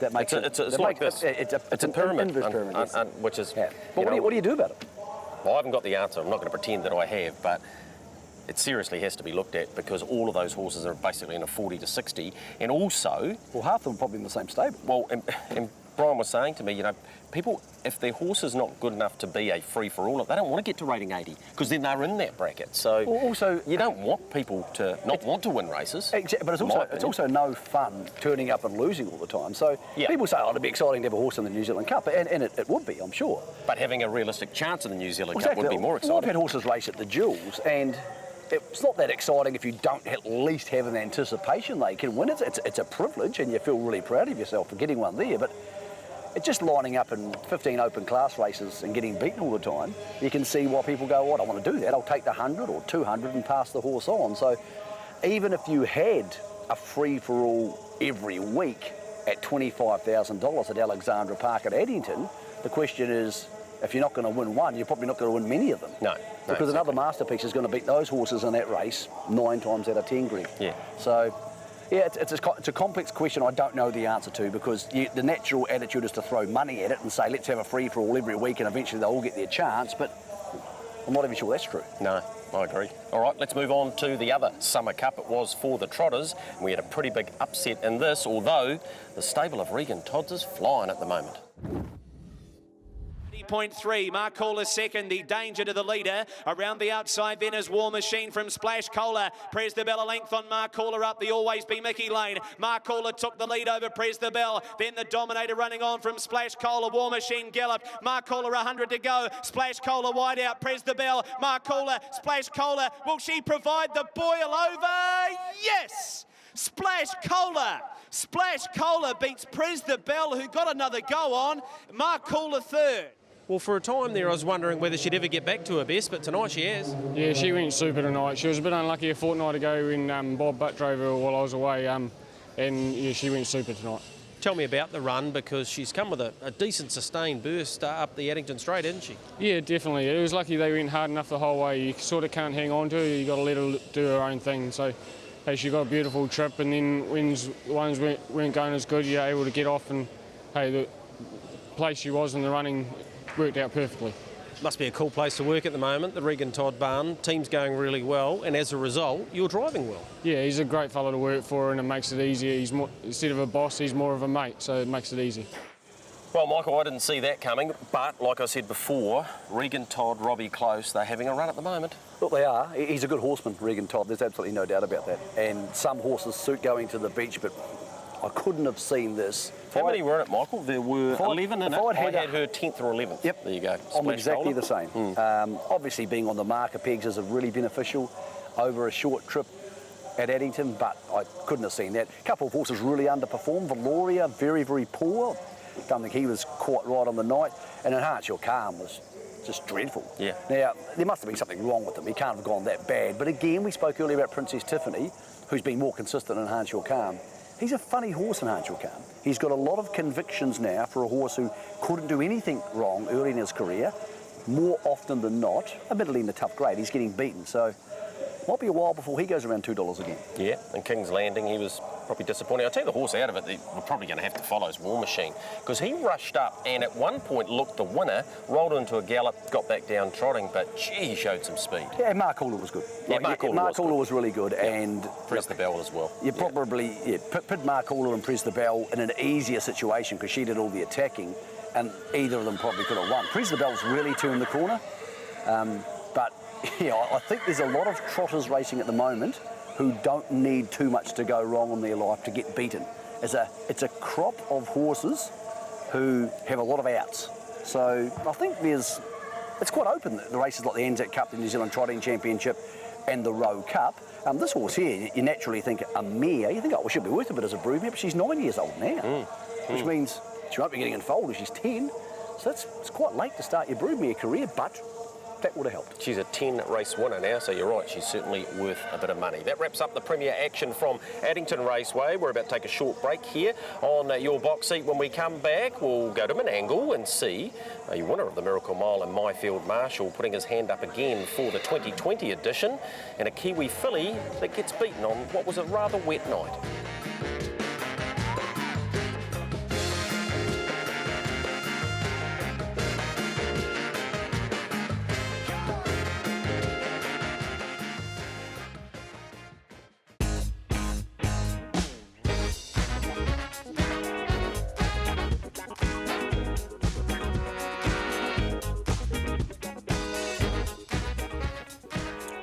S9: That makes
S1: it's a pyramid,
S9: inverse pyramid,
S1: which is.
S9: Yeah. But what do you do about it?
S1: Well, I haven't got the answer. I'm not going to pretend that I have, but it seriously has to be looked at, because all of those horses are basically in a 40 to 60, and also...
S9: Well, half of them are probably in the same stable.
S1: Well, and Brian was saying to me, people, if their horse is not good enough to be a free-for-all, they don't want to get to rating 80, because then they're in that bracket. So
S9: also,
S1: you don't want people to not want to win races.
S9: Exactly, but it's also no fun turning up and losing all the time. So people say, it'd be exciting to have a horse in the New Zealand Cup, and it would be, I'm sure.
S1: But having a realistic chance in the New Zealand Cup would be more exciting.
S9: Well, I've had horses race at the Jewels, and it's not that exciting if you don't at least have an anticipation they can win. It's a privilege, and you feel really proud of yourself for getting one there, but it's just lining up in 15 open class races and getting beaten all the time. You can see why people go, I want to do that. I'll take the 100 or 200 and pass the horse on. So even if you had a free-for-all every week at $25,000 at Alexandra Park at Addington, the question is, if you're not going to win one, you're probably not going to win many of them.
S1: No.
S9: Because another Masterpiece is going to beat those horses in that race 9 times out of 10, Greg.
S1: Yeah.
S9: So, yeah, it's a complex question I don't know the answer to, because the natural attitude is to throw money at it and say, let's have a free-for-all every week and eventually they'll all get their chance, but I'm not even sure that's true.
S1: No, I agree. All right, let's move on to the other Summer Cup. It was for the Trotters. We had a pretty big upset in this, although the stable of Regan Todds is flying at the moment.
S6: 0.3, Mark Kohler second, the danger to the leader. Around the outside then is War Machine from Splash Kohler. Press the Bell a length on Mark Kohler up the Always Be Mickey lane. Mark Kohler took the lead over Press the Bell. Then the Dominator running on from Splash Kohler. War Machine galloped. Mark Kohler 100 to go. Splash Kohler wide out. Press the Bell. Mark Kohler, Splash Kohler. Will she provide the boil over? Yes! Splash Kohler. Splash Kohler beats Press the Bell, who got another go on. Mark Kohler third.
S1: Well, for a time there, I was wondering whether she'd ever get back to her best, but tonight she has.
S12: Yeah, she went super tonight. She was a bit unlucky a fortnight ago when Bob Butt drove her while I was away, and yeah, she went super tonight.
S1: Tell me about the run, because she's come with a decent sustained burst up the Addington Straight, hasn't she?
S12: Yeah, definitely. It was lucky they went hard enough the whole way. You sort of can't hang on to her. You got to let her do her own thing. So, hey, she got a beautiful trip, and then when ones weren't going as good, you're able to get off, and hey, the place she was in the running worked out perfectly.
S1: Must be a cool place to work at the moment, the Regan Todd barn. Team's going really well, and as a result, you're driving well.
S12: Yeah, he's a great fellow to work for, and it makes it easier. He's more, instead of a boss, he's more of a mate, so it makes it easy.
S1: Well, Michael, I didn't see that coming, but like I said before, Regan Todd, Robbie Close, they're having a run at the moment.
S9: Look, they are. He's a good horseman, Regan Todd. There's absolutely no doubt about that. And some horses suit going to the beach, but I couldn't have seen this.
S1: How many were in it, Michael? There were 11 in it. I had her 10th or 11th.
S9: Yep.
S1: There you go.
S9: I'm exactly the same. Obviously, being on the marker pegs is really beneficial over a short trip at Addington, but I couldn't have seen that. A couple of horses really underperformed. Valoria, very, very poor. Don't think he was quite right on the night. And Enhance Your Calm was just dreadful.
S1: Yeah.
S9: Now, there must have been something wrong with him. He can't have gone that bad. But again, we spoke earlier about Princess Tiffany, who's been more consistent in Enhance Your Calm. He's a funny horse, Enhance Your Calm. He's got a lot of convictions now for a horse who couldn't do anything wrong early in his career. More often than not, admittedly in the tough grade, he's getting beaten. So might be a while before he goes around $2 again.
S1: Yeah, and King's Landing, he was probably disappointing. I'll take the horse out of it, we're probably going to have to follow his War Machine, because he rushed up and at one point looked the winner, rolled into a gallop, got back down trotting, but gee, he showed some speed.
S9: Yeah, Mark Kohler was good.
S1: Yeah, Mark Kohler
S9: was really good,
S1: yeah.
S9: And
S1: Press the Bell as well.
S9: You probably put Mark Kohler and Press the Bell in an easier situation, because she did all the attacking, and either of them probably could have won. Press the Bell's really turned the corner, but yeah, I think there's a lot of trotters racing at the moment who don't need too much to go wrong in their life to get beaten. It's a crop of horses who have a lot of outs. So I think it's quite open, the races like the Anzac Cup, the New Zealand Trotting Championship and the Rowe Cup. This horse here, you naturally think a mare, you think, oh, well, she'll be worth a bit as a broodmare, but she's 9 years old now, which means she won't be getting infoaled if she's 10. So it's quite late to start your broodmare career, but that would have helped.
S1: She's a 10-race winner now, so you're right, she's certainly worth a bit of money. That wraps up the premier action from Addington Raceway. We're about to take a short break here on your box seat. When we come back, we'll go to Menangle and see a winner of the Miracle Mile and Myfield Marshall putting his hand up again for the 2020 edition, and a Kiwi filly that gets beaten on what was a rather wet night.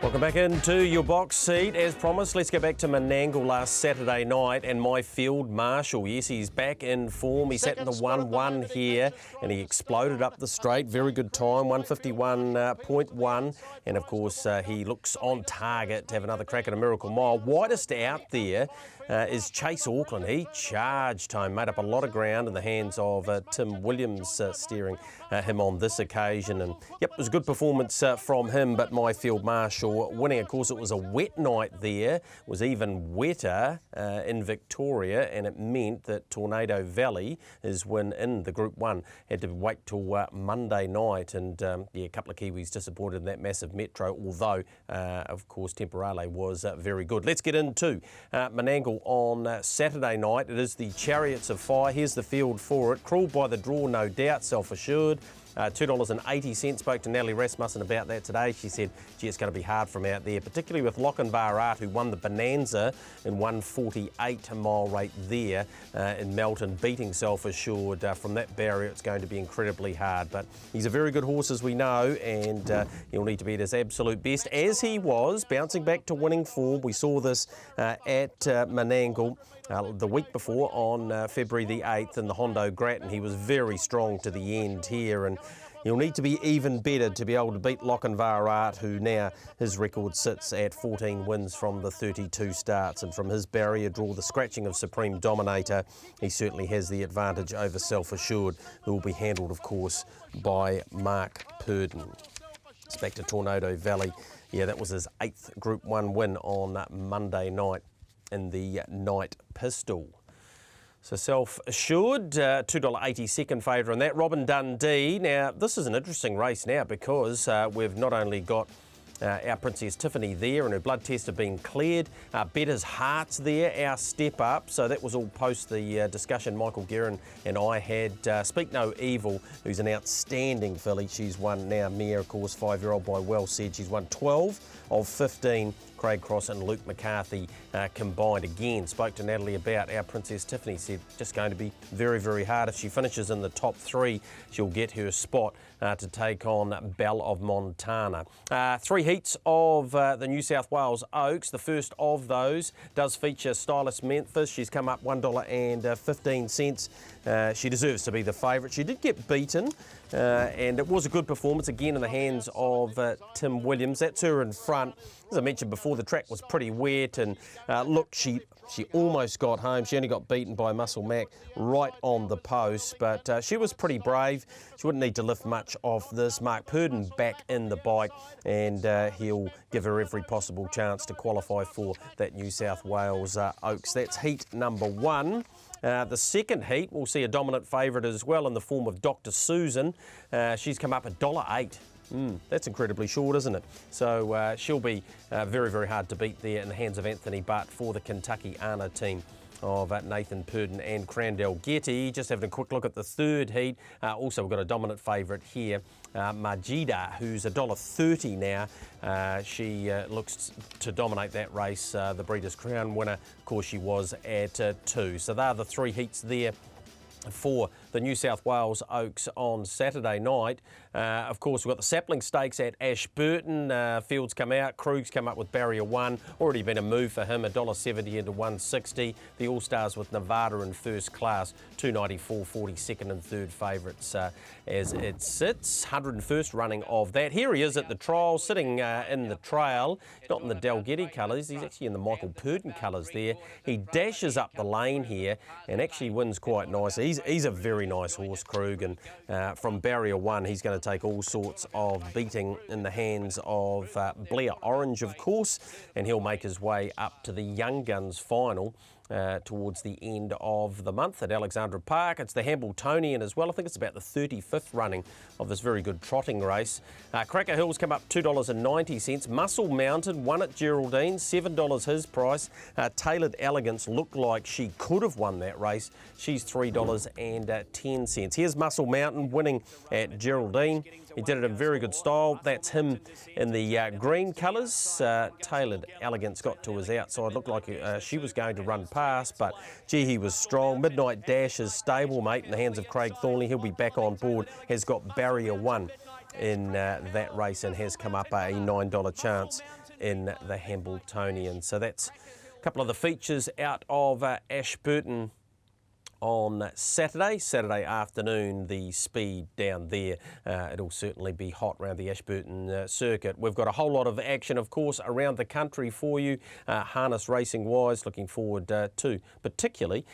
S1: Welcome back into your box seat. As promised, let's go back to Menangle last Saturday night and Myfield Marshall. Yes, he's back in form. He sat in the 1-1 here and he exploded up the straight. Very good time, 151.1. And of course, he looks on target to have another crack at a Miracle Mile. Widest out there is Chase Auckland. He charged home, made up a lot of ground in the hands of Tim Williams steering him on this occasion. And yep, it was a good performance from him, but Myfield Marshall winning. Of course, it was a wet night there. It was even wetter in Victoria, and it meant that Tornado Valley, his win in the Group 1, had to wait till Monday night. And a couple of Kiwis disappointed in that massive metro, although, of course, Temporale was very good. Let's get into Menangle on Saturday night. It is the Chariots of Fire. Here's the field for it. Crawled by the draw, no doubt, self-assured. $2.80. Spoke to Natalie Rasmussen about that today. She said, gee, it's going to be hard from out there, particularly with Lochinvar Art, who won the Bonanza in 1:48 mile rate there in Melton, beating Self-Assured. From that barrier, it's going to be incredibly hard. But he's a very good horse, as we know, and he'll need to be at his absolute best, as he was, bouncing back to winning form. We saw this at Menangle the week before on February the 8th in the Hondo Grattan. He was very strong to the end here, and he'll need to be even better to be able to beat Lochinvar Art, who now his record sits at 14 wins from the 32 starts. And from his barrier draw, the scratching of Supreme Dominator, he certainly has the advantage over Self-Assured, who will be handled, of course, by Mark Purdon. It's back to Tornado Valley. Yeah, that was his 8th Group 1 win on Monday night in the Night Pistol. So Self-Assured, $2.80 second favourite in that. Robin Dundee. Now, this is an interesting race now because we've not only got our Princess Tiffany there and her blood tests have been cleared. Better's Heart's there, our step up. So that was all post the discussion Michael Guerin and I had. Speak No Evil, who's an outstanding filly. She's won now, Mia, of course, 5-year-old by Well Said. She's won 12 of 15. Craig Cross and Luke McCarthy combined. Again, spoke to Natalie about our Princess Tiffany, said just going to be very, very hard. If she finishes in the top 3, she'll get her spot to take on Belle of Montana. 3 heats of the New South Wales Oaks. The first of those does feature Stylist Memphis. She's come up $1.15. She deserves to be the favourite. She did get beaten, and it was a good performance, again in the hands of Tim Williams. That's her in front. As I mentioned before, the track was pretty wet, and look, she almost got home. She only got beaten by Muscle Mac right on the post, but she was pretty brave. She wouldn't need to lift much off this. Mark Purdon back in the bike, and he'll give her every possible chance to qualify for that New South Wales Oaks. That's heat number 1. The second heat, we'll see a dominant favourite as well in the form of Dr. Susan. She's come up $1.08. That's incredibly short, isn't it? So she'll be very, very hard to beat there in the hands of Anthony Butt for the Kentucky Ana team of Nathan Purdon and Crandell Getty. Just having a quick look at the third heat. Also, we've got a dominant favourite here, Majida, who's $1.30 now. She looks to dominate that race. The Breeders' Crown winner, of course, she was at 2. So they are the 3 heats there for the New South Wales Oaks on Saturday night. Of course, we've got the Sapling Stakes at Ashburton. Fields come out. Krug's come up with Barrier 1. Already been a move for him, $1.70 into $1.60. The All-Stars with Nevada in first class, $2.94.40, second and third favourites as it sits. 101st running of that. Here he is at the trial, sitting in the trail. He's not in the Dalgety colours. He's actually in the Michael Purdon colours there. He dashes up the lane here and actually wins quite nicely. He's a very nice horse, Krug, and from Barrier 1 he's going to take all sorts of beating in the hands of Blair Orange, of course, and he'll make his way up to the Young Guns final towards the end of the month at Alexandra Park. It's the Hambletonian as well. I think it's about the 35th running of this very good trotting race. Cracker Hills come up $2.90. Muscle Mountain won at Geraldine, $7 his price. Tailored Elegance looked like she could have won that race. She's $3.10. Here's Muscle Mountain winning at Geraldine. He did it in very good style. That's him in the green colours. Tailored Elegance got to his outside. Looked like she was going to run past, but gee, he was strong. Midnight Dash is stablemate in the hands of Craig Thornley. He'll be back on board. Has got Barrier 1 in that race and has come up a $9 chance in the Hambletonian. So that's a couple of the features out of Ashburton on Saturday afternoon. The speed down there, it'll certainly be hot around the Ashburton circuit. We've got a whole lot of action, of course, around the country for you, harness racing wise. Looking forward to particularly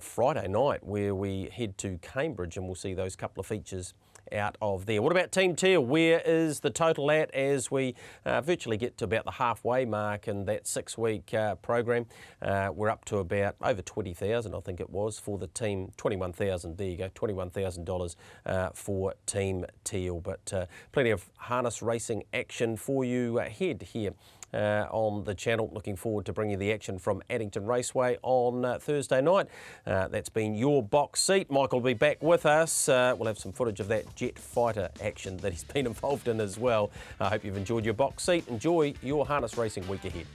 S1: Friday night, where we head to Cambridge and we'll see those couple of features out of there. What about Team Teal? Where is the total at as we virtually get to about the halfway mark in that 6-week program? We're up to about over 20,000, I think it was, for the team. 21,000, there you go, $21,000 for Team Teal. But plenty of harness racing action for you ahead here on the channel. Looking forward to bringing you the action from Addington Raceway on Thursday night. That's been your box seat. Michael will be back with us. We'll have some footage of that jet fighter action that he's been involved in as well. I hope you've enjoyed your box seat. Enjoy your harness racing week ahead.